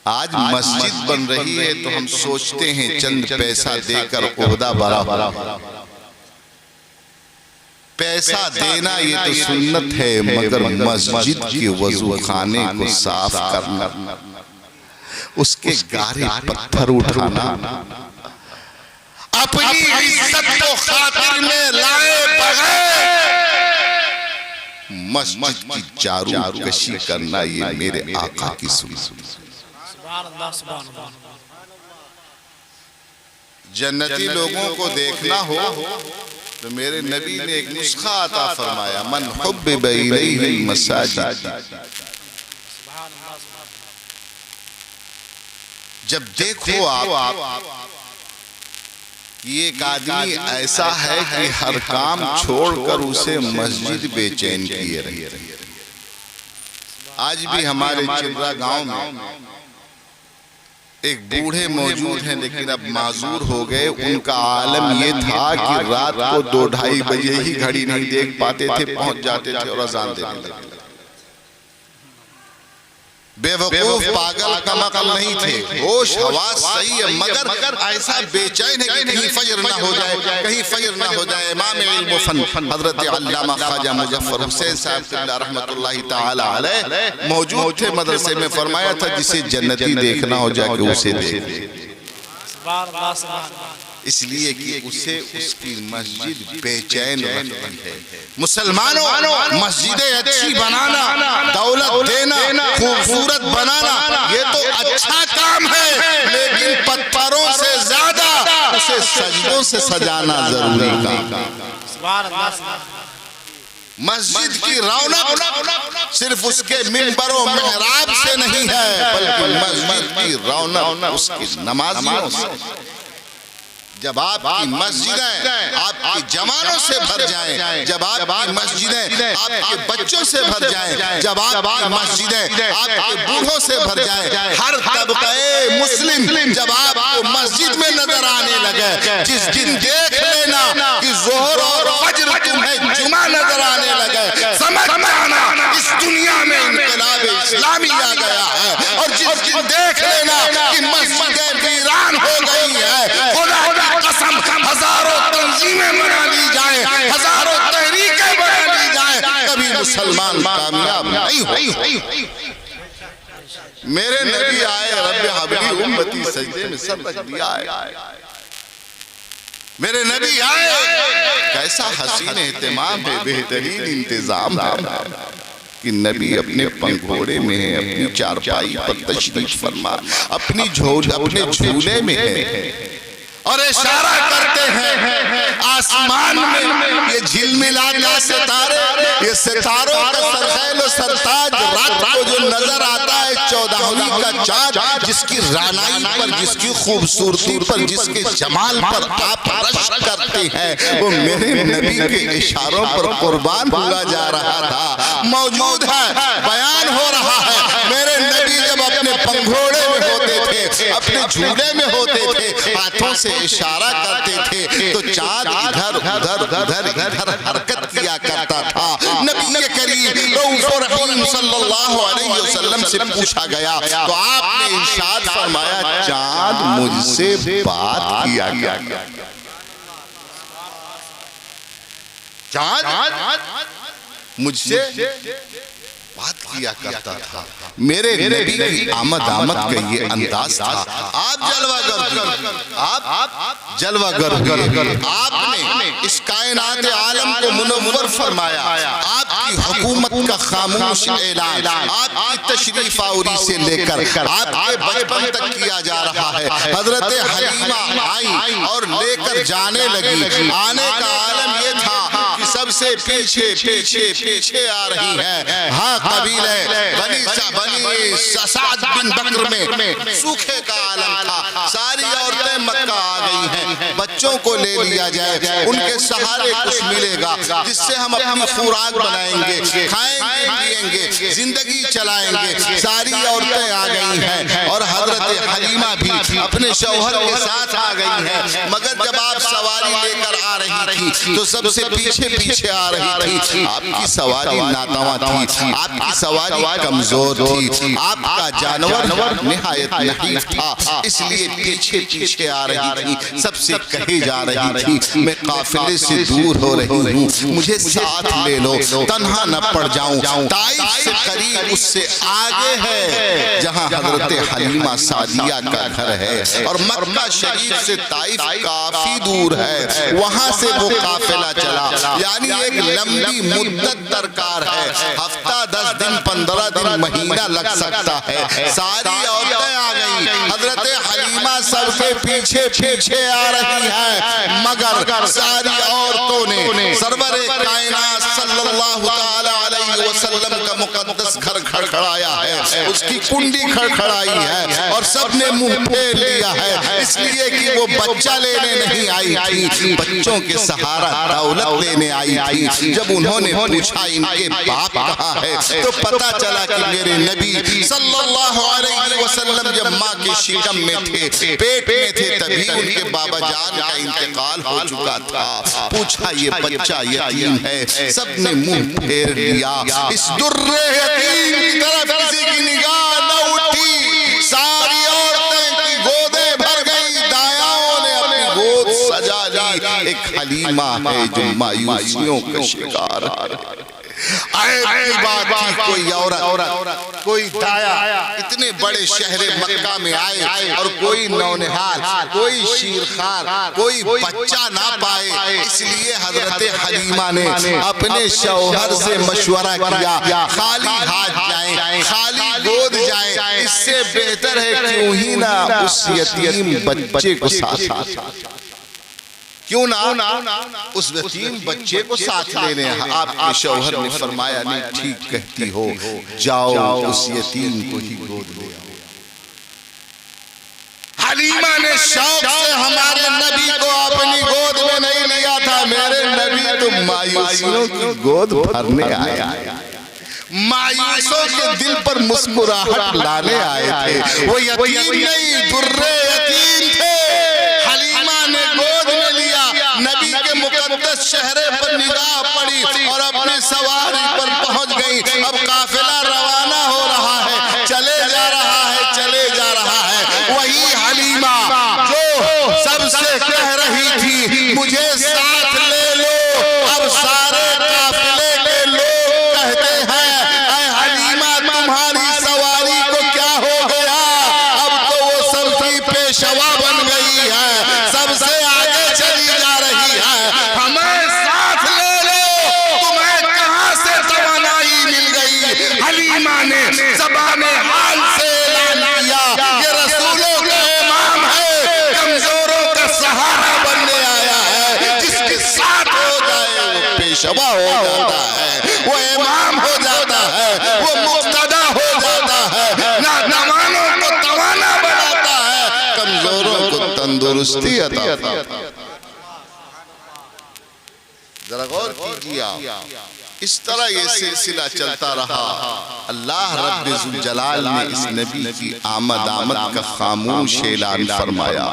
آج مسجد بن رہی ہے تو ہم سوچتے ہیں چند پیسہ دے کر عہدہ بڑھا۔ پیسہ دینا یہ تو سنت ہے، مگر مسجد کے وضو خانے کو صاف کرنا، اس کے گارے پتھر اٹھانا، اپنی عزت کو خاطر میں لائے بغیر مسجد کی جارو کشی کرنا، یہ میرے آقا کی سنت۔ جنتی لوگوں کو دیکھنا ہو تو میرے نبی نے ایک نسخہ عطا فرمایا، من حبب الیہ المساجد۔ جب دیکھو آپ یہ ایک آدمی ایسا ہے کہ ہر کام چھوڑ کر اسے مسجد بے چین کیے رہے۔ آج بھی ہمارے چلرا گاؤں میں ایک بوڑھے موجود ہیں لیکن اب معذور ہو گئے، ان کا عالم یہ تھا کہ رات کو 2-2:30 بجے ہی گھڑی نہیں دیکھ پاتے تھے، پہنچ جاتے تھے اور اذان دینے لگے۔ بے وقوف پاگل کمعقل نہیں تھے، ہوش حواس صحیح ہے، مگر ایسا بے چین ہے کہ کہیں فجر نہ ہو جائے، کہیں فجر نہ ہو جائے۔ امام علم و فن حضرت علامہ خواجہ مظفر حسین صاحب قبلہ رحمت اللہ تعالی علیہ موجود تھے مدرسے میں، فرمایا تھا جسے جنتی دیکھنا ہو جائے کہ اسے دیکھے، اس لیے کہ اسے اس کی مسجد بے چین رکھتی ہے۔ مسلمانوں، مسجدیں اچھی بنانا، دولت دینا، خوبصورت بنانا یہ تو اچھا کام ہے، لیکن پتھروں سے زیادہ اسے سجدوں سے سجانا ضروری کام ہے۔ مسجد کی رونق صرف اس کے منبر و محراب سے نہیں ہے، بلکہ مسجد کی رونق اس کی نمازیوں سے۔ جب آپ کی مسجدیں آپ کی جوانوں سے بھر جائیں، جب آپ کی مسجدیں آپ کے بچوں سے بھر جائیں، جب آپ کی مسجدیں آپ کے بوڑھوں سے بھر جائیں، ہر طبقہ مسلم جب آپ کو مسجد میں نظر آنے لگے، جس دن دیکھ لینا کہ ظہر اور فجر تمہیں جمعہ نظر آنے لگے، سمجھ جانا اس دنیا میں انقلاب اسلامی آ گیا ہے۔ اور جس دن دیکھ لینا کہ مسجدیں ویران ہو گئی ہیں، خدا قسم ہزاروں تنظیمیں بنا لی جائیں، ہزاروں تحریکیں بنا لی جائیں، کبھی مسلمان کامیاب نہیں ہوئی۔ میرے نبی آئے، رب حبلی امتی سجدے میں سر رکھ دیا ہے۔ میرے نبی آئے، کیسا حسین اہتمام ہے، بہترین انتظام ہے کہ نبی اپنے پنگھوڑے میں ہے، اپنی چارپائی پر تشریف فرما، اپنے جھولے میں ہے اور اشارہ کرتے ہیں آسمان میں یہ جھلملاتے ستارے، یہ ستاروں کا سرخیل و سرتاج، رات کو جو نظر آتا ہے 14ویں کا چاند، جس کی رانائی پر، جس کی خوبصورتی پر، جس کے جمال پر آپ رشک کرتے ہیں، وہ میرے نبی کے اشاروں پر قربان ہوا جا رہا تھا، موجود ہے، بیان ہو رہا ہے۔ میرے نبی جب اپنے پنگھوڑے میں ہوتے تھے، اپنے جھولے میں ہوتے تھے، ہاتھوں سے اشارہ کرتے تھے تو چاند ادھر حرکت کیا کرتا تھا۔ نبی کریم رؤوف رحیم صلی اللہ علیہ وسلم سے پوچھا گیا تو آپ نے ارشاد فرمایا، چاند مجھ سے بات کیا گیا۔ چاند مجھ سے بات کیا کرتا تھا۔ میرے نبی کی آمد کا یہ انداز تھا۔ آپ جلوہ گر ہوئے، آپ نے اس کائنات عالم کو منور فرمایا، آپ کی حکومت کا خاموش اعلان آپ کی تشریف آوری سے لے کر آپ کے بچپن تک کیا جا رہا ہے۔ حضرت حلیمہ آئی اور لے کر جانے لگی، آنے کا عالم یہ تھا کہ سب سے پیچھے آ رہی ہے۔ ہاں قبیلہ بنی سعد بن بکر میں سوکھے کا عالم تھا، ساری عورتیں مکہ آ گئی ہیں، بچوں بچوں کو لے لیا جائے، ان کے سہارے کچھ ملے گا جس سے ہم اپنی خوراک بنائیں گے، کھائیں گے، پیئیں گے، زندگی چلائیں گے۔ ساری عورتیں آ گئی ہیں اور حضرت حلیمہ بھی اپنے شوہر کے ساتھ آ گئی ہیں، مگر جب آپ سواری لے کر آ رہی تھی تو سب سے پیچھے پیچھے آ رہی تھی۔ آپ کی سواری ناتواں تھی، آپ کی سواری کمزور تھی، آپ کا جانور نہایت نحیف تھا، اس لیے پیچھے پیچھے آ رہی تھی۔ سب سے کہے جا رہی تھی میں قافلے سے دور ہو رہی ہوں، مجھے ساتھ لے لو، تنہا نہ پڑ جاؤں۔ طائف سے قریب اس سے آگے ہے جہاں حضرت حلیمہ سعدیہ کا گھر ہے، اور مکہ شریف سے طائف کافی دور ہے، وہاں سے وہ قافلہ چلا، یعنی ایک لمبی مدت درکار ہے، ہفتہ 10 دن 15 دن مہینہ لگ سکتا ہے۔ ساری عورتیں آ گئی، حضرت حلیمہ سب کے پیچھے پیچھے آ رہی ہیں، مگر ساری عورتوں نے سرور کائنات صلی اللہ علیہ وسلم کا مقدس گھر کھڑکھڑایا ہے، اس کی کنڈی کھڑکھڑائی ہے، اور سب نے منہ پھیر لیا ہے، اس لیے کہ وہ بچہ لینے نہیں آئی تھی، بچوں کے سہارا دولت لینے آئی تھی۔ جب انہوں نے پوچھا ان کے باپ کہاں ہے تو پتا چلا کہ میرے نبی صلی اللہ علیہ وسلم جب ماں کے شکم میں تھے، پیٹ میں تھے، تبھی ان کے بابا جان کا انتقال ہو چکا تھا۔ پوچھا یہ بچہ یتیم ہے، سب نے منہ پھیر لیا، اس در یتیم کی طرف کسی کی نگاہ نہ اٹھی، ساری عورتیں کی گودیں بھر گئی، دایاؤں نے اپنی گود سجا لی۔ ایک حلیمہ ہے جو مایوسیوں کا شکار ہے۔ عیب کی بات تھی، کوئی عورت، کوئی دایا اتنے بڑے شہر مکہ میں آئے اور کوئی نونہال، کوئی شیرخوار، کوئی بچہ نہ پائے، اس لیے حضرت حلیمہ نے اپنے شوہر سے مشورہ کیا خالی ہاتھ جائیں، خالی گود جائیں، اس سے بہتر ہے کیوں ہی نہ اس یتیم بچے کو ساتھ، کیوں نہ اس یتیم بچے کو ساتھ لے لیں۔ آپ کے شوہر نے فرمایا نہیں ٹھیک کہتی ہو، جاؤ اس یتیم کو ہی گود لے آؤ۔ حلیمہ نے شوق سے ہمارے نبی کو اپنی گود میں نہیں لیا تھا، میرے نبی تو مایوسیوں کی گود بھرنے آیا، مایوسوں کے دل پر مسکراہٹ لانے آئے تھے۔ وہ یتیم نہیں، درے یتیم تھے۔ حلیمہ نے گود میں لیا، نبی کے مقدس شہرے پر نگاہ پڑی اور اپنی سواری پر پہنچ گئی۔ اب قافلہ روانہ ہو رہا ہے، چلے جا رہا ہے، چلے جا رہا ہے۔ وہی حلیمہ جو سب سے کہہ رہی تھی مجھے ساتھ لے لو، اب سارے قافلے کے لوگ کہتے ہیں اے حلیمہ تمہاری سواری کو کیا ہو گیا؟ اب تو وہ سب کی پیشوا بن گئی ہے، سب سے آگے چلی جا رہی ہے، ہمیں ساتھ لے لو، تمہیں کہاں سے توانائی مل گئی؟ حلیمہ نے زبان حال سے اعلان کیا یہ رسولوں کا امام ہے، کمزوروں کا سہارا بننے آیا ہے، جس کے ساتھ ہو جائے وہ پیشوا ہو جاتا ہے، وہ امام ہو جاتا ہے، وہ مقتدی ہو جاتا ہے، ناتوانوں کو توانا بناتا ہے، کمزوروں کو تندرستی عطا فرماتا ہے۔ ذرا غور کیجئے آپ، اس طرح یہ سلسلہ چلتا رہا۔ اللہ رب ذوالجلال نے اس نبی کی آمد کا خاموش اعلان فرمایا،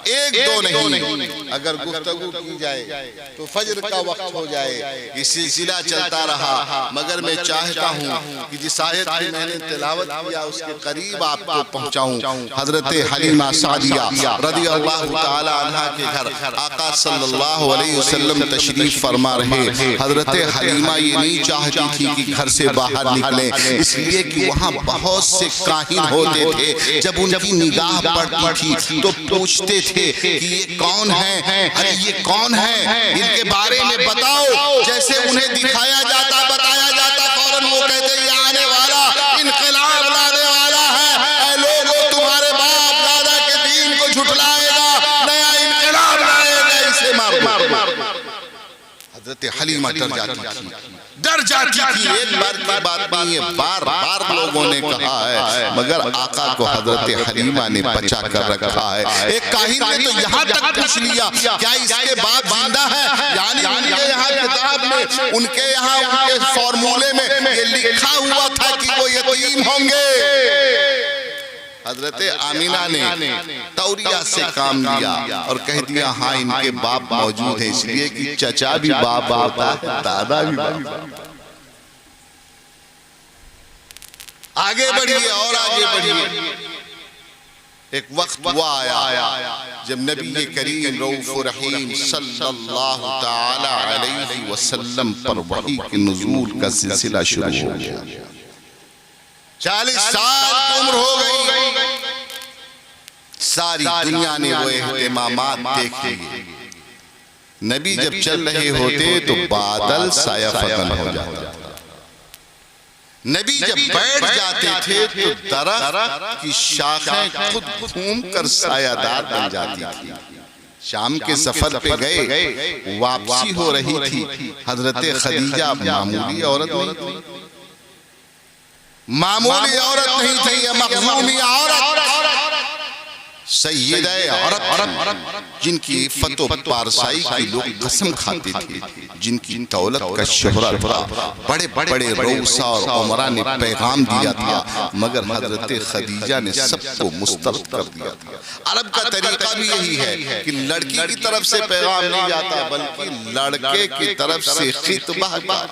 ایک دو نہیں، اگر گفتگو کی جائے تو فجر کا وقت ہو جائے۔ یہ سلسلہ چلتا رہا، مگر میں چاہتا ہوں کہ جس آیت کی میں نے تلاوت کیا اس کے قریب آپ کو پہنچاؤں۔ حضرت حلیمہ سعدیہ رضی اللہ تعالی عنہ کے گھر آقا صلی اللہ علیہ وسلم تشریف فرما رہے۔ حضرت حلیمہ یہ نہیں چاہتی تھی کہ گھر سے باہر نکلیں، اس لیے کہ وہاں بہت سے کاہن ہوتے تھے، جب ان کی نگاہ پڑتی تھی تو پوچھتے تھے کہ یہ کون ہیں، ارے یہ کون ہیں، ان کے بارے میں بتاؤ۔ جیسے انہیں دکھایا جاتا، بتایا جاتا، فوراً وہ کہتے یہ آنے والا انقلاب لانے والا ہے، اے لوگوں تمہارے باپ دادا کے دین کو جھٹلائے گا، نیا انقلاب لائے گا، اسے مارو۔ حضرت حلیمہ ڈر جاتی تھی ایک بار کی بات نہیں ہے، بار بار لوگوں نے کہا ہے، مگر آقا کو حضرت حلیمہ نے بچا کر رکھا ہے۔ ایک کاہن نے تو یہاں تک پوچھ لیا کیا اس کے باپ زندہ ہے؟ یعنی ان کے یہاں کتاب میں، ان کے یہاں ان کے فارمولے میں یہ لکھا ہوا تھا کہ وہ یتیم ہوں گے۔ حضرت آمینہ نے توریہ سے کام لیا اور کہہ دیا ہاں ان کے باپ موجود ہیں، اس لیے کہ چچا بھی باپ ہوتا ہے، دادا بھی باپ۔ آگے بڑھیے اور آگے بڑھیے۔ ایک وقت وہ آیا جب نبی کریم رؤوف رحیم صلی اللہ تعالی علیہ وسلم پر وحی کے نزول کا سلسلہ شروع ہو گیا۔ 40 سال کی عمر ہو گئی، ساری دنیا نے وہ اہتمامات دیکھ لیے۔ نبی جب چل رہے ہوتے تو بادل سایہ فگن ہو جاتا تھا، نبی جب بیٹھ جاتے تھے تو درخت کی شاخیں خود گھوم کر سایہ دار بن جاتی تھی۔ شام کے سفر پہ گئے، واپسی ہو رہی تھی، حضرت خدیجہ معمولی عورت نہیں تھی، معمولی عورت نہیں تھی، یہ مخزومی عورت، سیدہ عرب، جن کی فتح و پارسائی کی لوگ قسم کھاتے تھے، جن کی دولت کا شہرت تھا، بڑے بڑے رؤسا اور عمرہ نے پیغام دیا تھا، مگر حضرت خدیجہ نے سب کو مسترد کر دیا تھا۔ عرب کا طریقہ بھی یہی ہے کہ لڑکی کی طرف سے پیغام نہیں جاتا بلکہ لڑکے کی طرف سے خطبہ آتا،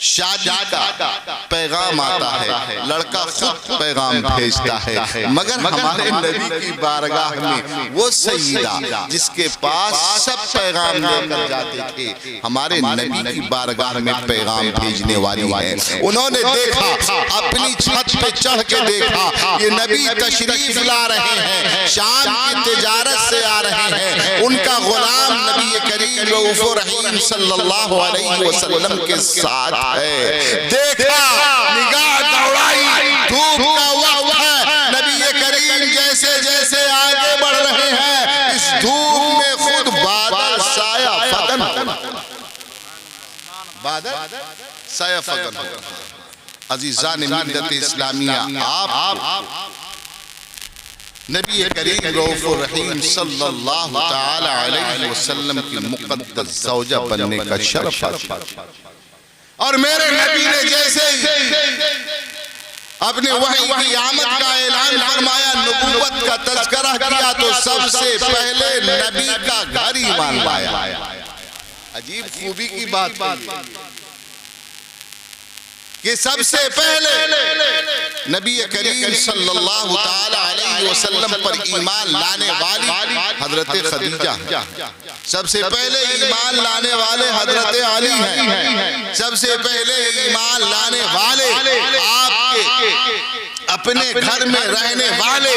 شادی کا پیغام آتا ہے، لڑکا خود پیغام بھیجتا ہے، مگر ہمارے نبی کی بارگاہ میں وہ سیدہ جس کے پاس سب پیغام لے کر جاتے تھے، ہمارے نبی کی بارگاہ میں پیغام بھیجنے والی ہے۔ انہوں نے دیکھا، اپنی چھت پہ چڑھ کے دیکھا، یہ نبی تشریف لا رہے ہیں، شام کی تجارت سے آ رہے ہیں، ان کا غلام نبی کریم رؤوف رحیم صلی اللہ علیہ وسلم کے ساتھ دیکھا، نگاہ دوڑائی، دھوپ کا وقت ہے، نبی کریم جیسے جیسے آگے بڑھ رہے ہیں، اس دھوپ میں خود بادل سایہ فگن ہو، بادل سایہ فگن ہو۔ عزیزان ملت اسلامیہ، آپ نبی کریم رؤوف الرحیم صلی اللہ تعالی علیہ وسلم کی مقدس زوجہ بننے کا شرف حاصل، اور میرے نبی نے جیسے اپنے وحی کی آمد کا اعلان فرمایا، نبوت کا تذکرہ کیا تو سب سے پہلے نبی کا گھر ایمان لایا۔ عجیب خوبی کی بات کہ سب سے پہلے نبی کریم صلی اللہ تعالی علیہ وسلم پر ایمان لانے والی حضرت خدیجہ، سب سے پہلے ایمان لانے والے حضرت علی ہیں، سب سے پہلے ایمان لانے والے آپ کے اپنے گھر میں رہنے والے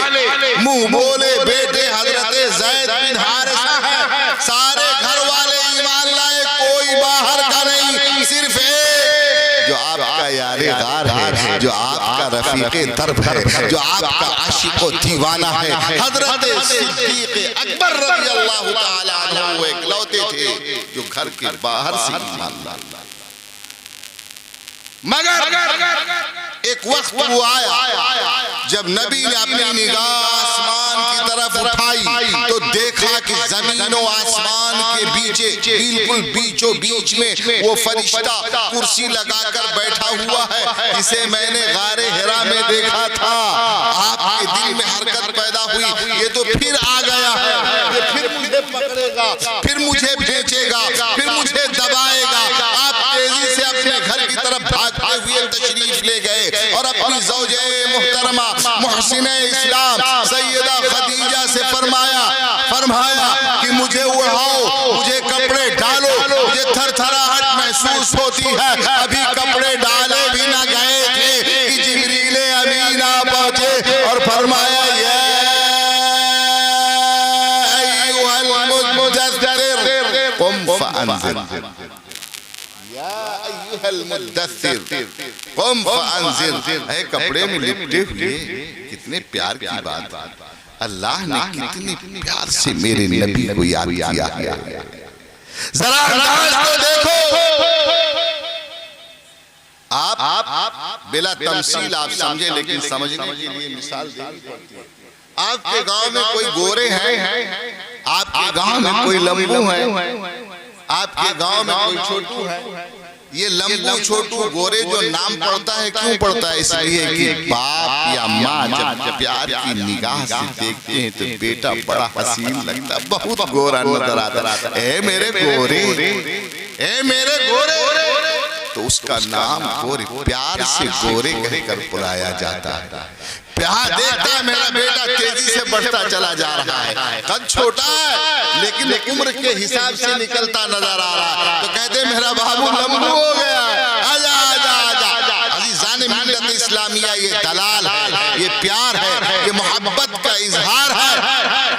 منہ بولے بیٹے حضرت زید بن حارثہ ہیں۔ سارے گھر والے ایمان لائے، کوئی باہر کا نہیں، صرف ایک جو آپ کا یار غار ہے، جو آپ کا رفیق درب ہے، جو آپ کا عاشق و دیوانہ ہے، حضرت صدیق اکبر رضی اللہ تعالیٰ عنہ، وہ اکلوتے تھے جو گھر کے باہر سے ایمان لائے۔ مگر ایک وقت وہ آیا جب نبی نے اپنی نگاہ آسمان کی طرف اٹھائی تو دیکھا کہ زمین و آسمان کے بالکل بیچو بیچ میں وہ فرشتہ کرسی لگا کر بیٹھا ہوا ہے جسے میں نے غار حرا میں دیکھا تھا۔ آپ کے دل میں حرکت پیدا ہوئی، یہ تو پھر آ گیا ہے، یہ پھر مجھے پکڑے گا، پھر مجھے بھیجے گا، پھر مجھے دبائے گا۔ آپ تیزی سے اپنے گھر کی طرف بھاگتے ہوئے تشریف لے گئے اور اپنی زوجہ محترمہ محسنہ اسلام سیدہ خدیجہ سے فرمایا کہ مجھے اڑھاؤ، مجھے کپڑے ڈالو، مجھے تھر تھراہٹ محسوس ہوتی ہے۔ ابھی کپڑے ڈالے بھی نہ گئے تھے کہ جبریل امین آ پہنچے اور فرمایا یا ایھا المدثر قم فانذر، یا ایھا المدثر قم فانذر، اے کپڑے میں لپٹے ہوئے، کتنے پیار کی بات، اللہ نے کتنی پیار سے میرے نبی کو یاد کیا ہے۔ ذرا انداز کو دیکھو. آپ بلا تمثیل آپ سمجھے، لیکن سمجھنے کے لیے مثال دینی پڑتی ہے. آپ کے گاؤں میں کوئی گورے ہیں، آپ کے گاؤں میں کوئی لمبو ہے، آپ کے گاؤں میں کوئی چھوٹو ہے. یہ لمبو چھوٹو گورے جو نام پڑتا ہے کیوں پڑتا ہے؟ اس لیے کہ باپ یا ماں جب پیار کی نگاہ سے دیکھتے ہیں تو بیٹا بڑا حسین لگتا ہے، بہت گورا نظر آتا ہے. اے میرے گورے، اے میرے گورے، تو اس کا نام گورے، پیار سے گورے کہہ کر بلایا جاتا ہے. پیار دیکھتا ہے میرا بیٹا تیزی سے بڑھتا چلا جا رہا ہے، قد چھوٹا ہے لیکن عمر کے حساب سے نکلتا نظر آ رہا ہے، تو کہتے ہیں میرا بابو لمبو ہو گیا ہے، آجا آجا آجا. عزیزان ملت اسلامیہ، یہ دلال ہے، یہ پیار ہے، یہ محبت کا اظہار ہے.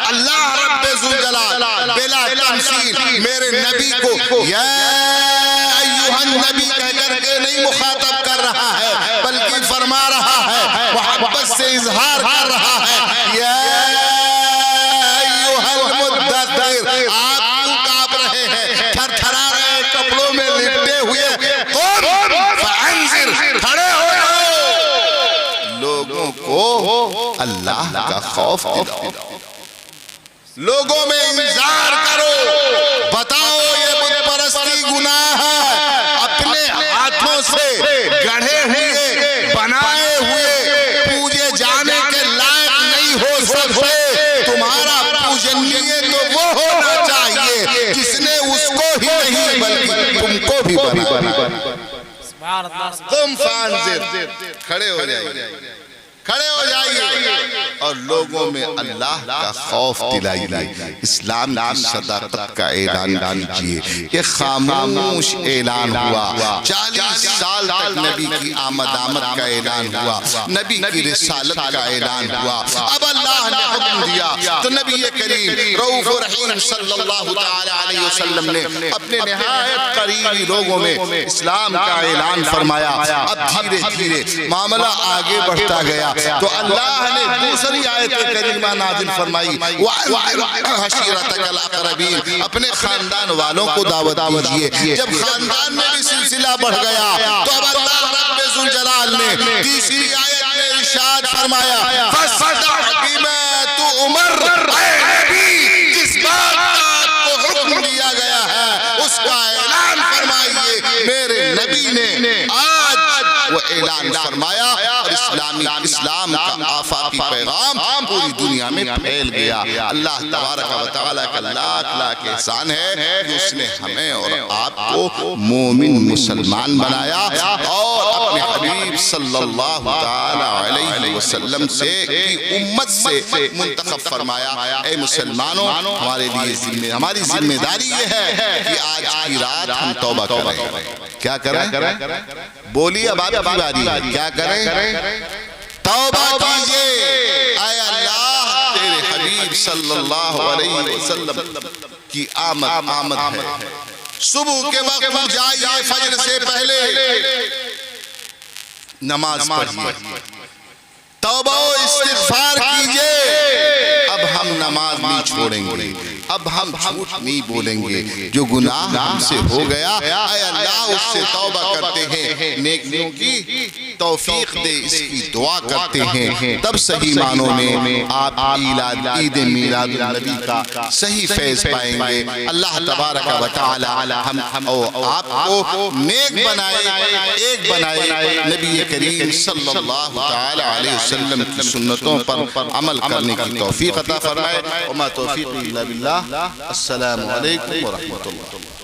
اللہ رب ذوالجلال بلا تمثیل میرے نبی کو یا ایھا النبی کہہ کر کے نہیں مخاطب کر رہا ہے، بلکہ فرما رہا ہے، محبت سے اظہار کر رہا ہے. یا ایھا المدثر، آپ کیوں کانپ رہے ہیں، تھر تھرا رہے ہیں کپڑوں میں لپٹے ہوئے؟ قم فانذر، کھڑے ہو جاؤ، لوگوں کو اللہ کا خوف دلاؤ، لوگوں میں انذار کرو، بتاؤ یہ بت پرستی گناہ ہے. اپنے ہاتھوں سے گڑھے ہوئے، بنائے ہوئے، پوجے جانے کے لائق نہیں ہو سکتے. تمہارا پوجنیے تو وہ ہونا چاہیے جس نے اس کو ہی نہیں بلکہ تم کو بھی بنایا. تم فانذر، کھڑے ہو جائیے، کھڑے ہو جائیے اور لوگوں میں اللہ کا خوف دلائیے. اسلام کی صداقت کا اعلان کیجئے. یہ خاموش اعلان ہوا. 40 سال تک نبی کی آمد کا اعلان ہوا، نبی کی رسالت کا اعلان ہوا. اب اللہ نے حکم دیا تو نبی کریم رؤوف رحیم صلی اللہ تعالی علیہ وسلم نے اپنے نہایت قریبی لوگوں میں اسلام کا اعلان فرمایا. اب دھیرے دھیرے معاملہ آگے بڑھتا گیا تو اللہ نے دوسری آیت کریمہ نازل فرمائی، وَأَنذِرْ عَشِيرَتَكَ الْأَقْرَبِينَ، اپنے خاندان والوں کو دعوت دیجئے. جب خاندان میں بھی سلسلہ بڑھ گیا تو اب اللہ رب ذوالجلال نے تیسری آیت میں ارشاد فرمایا، فَاصْدَعْ بِمَا تُؤْمَرُ، اے نبی جس بات کا آپ کو حکم دیا گیا ہے اس کا اعلان فرمائیے. میرے نبی نے آج وہ اعلان فرمایا اور اسلام کا آفاقی پیغام پوری دنیا میں پھیل گیا. اللہ تبارک و تعالیٰ کا لاکھ لاکھ احسان ہے کہ اس نے ہمیں اور آپ کو مومن مسلمان بنایا اور اپنے حبیب صلی اللہ علیہ وسلم سے کی امت سے منتخب فرمایا. اے مسلمانوں، ہماری ذمہ داری یہ ہے کہ آج کی رات ہم توبہ کریں. کیا کریں؟ بولیے اب آپ کی باری ہے. کیا کریں؟ توبہ کیجئے. اے اللہ، تیرے حبیب صلی اللہ علیہ وسلم کی آمد ہے. صبح کے وقت اٹھ جائیے، فجر سے پہلے نماز پڑھیے، توبہ و استغفار کیجئے. اب ہم نماز نہیں چھوڑیں گے، اب ہم جھوٹ نہیں بولیں گے. جو گناہ ہم سے ہو گیا اے اللہ اس سے توبہ کرتے ہیں، نیکیوں کی توفیق دے اس کی دعا کرتے ہیں. تب صحیح معنوں میں آپ عید میلاد النبی کا صحیح فیض پائیں گے. اللہ تبارک و تعالی ہم آپ کو نیک بنائے، ایک بنائے، نبی کریم صلی اللہ تعالی علیہ وسلم کی سنتوں پر عمل کرنے کی توفیق عطا فرمائے. وما توفیق الا باللہ. السلام علیکم ورحمۃ اللہ.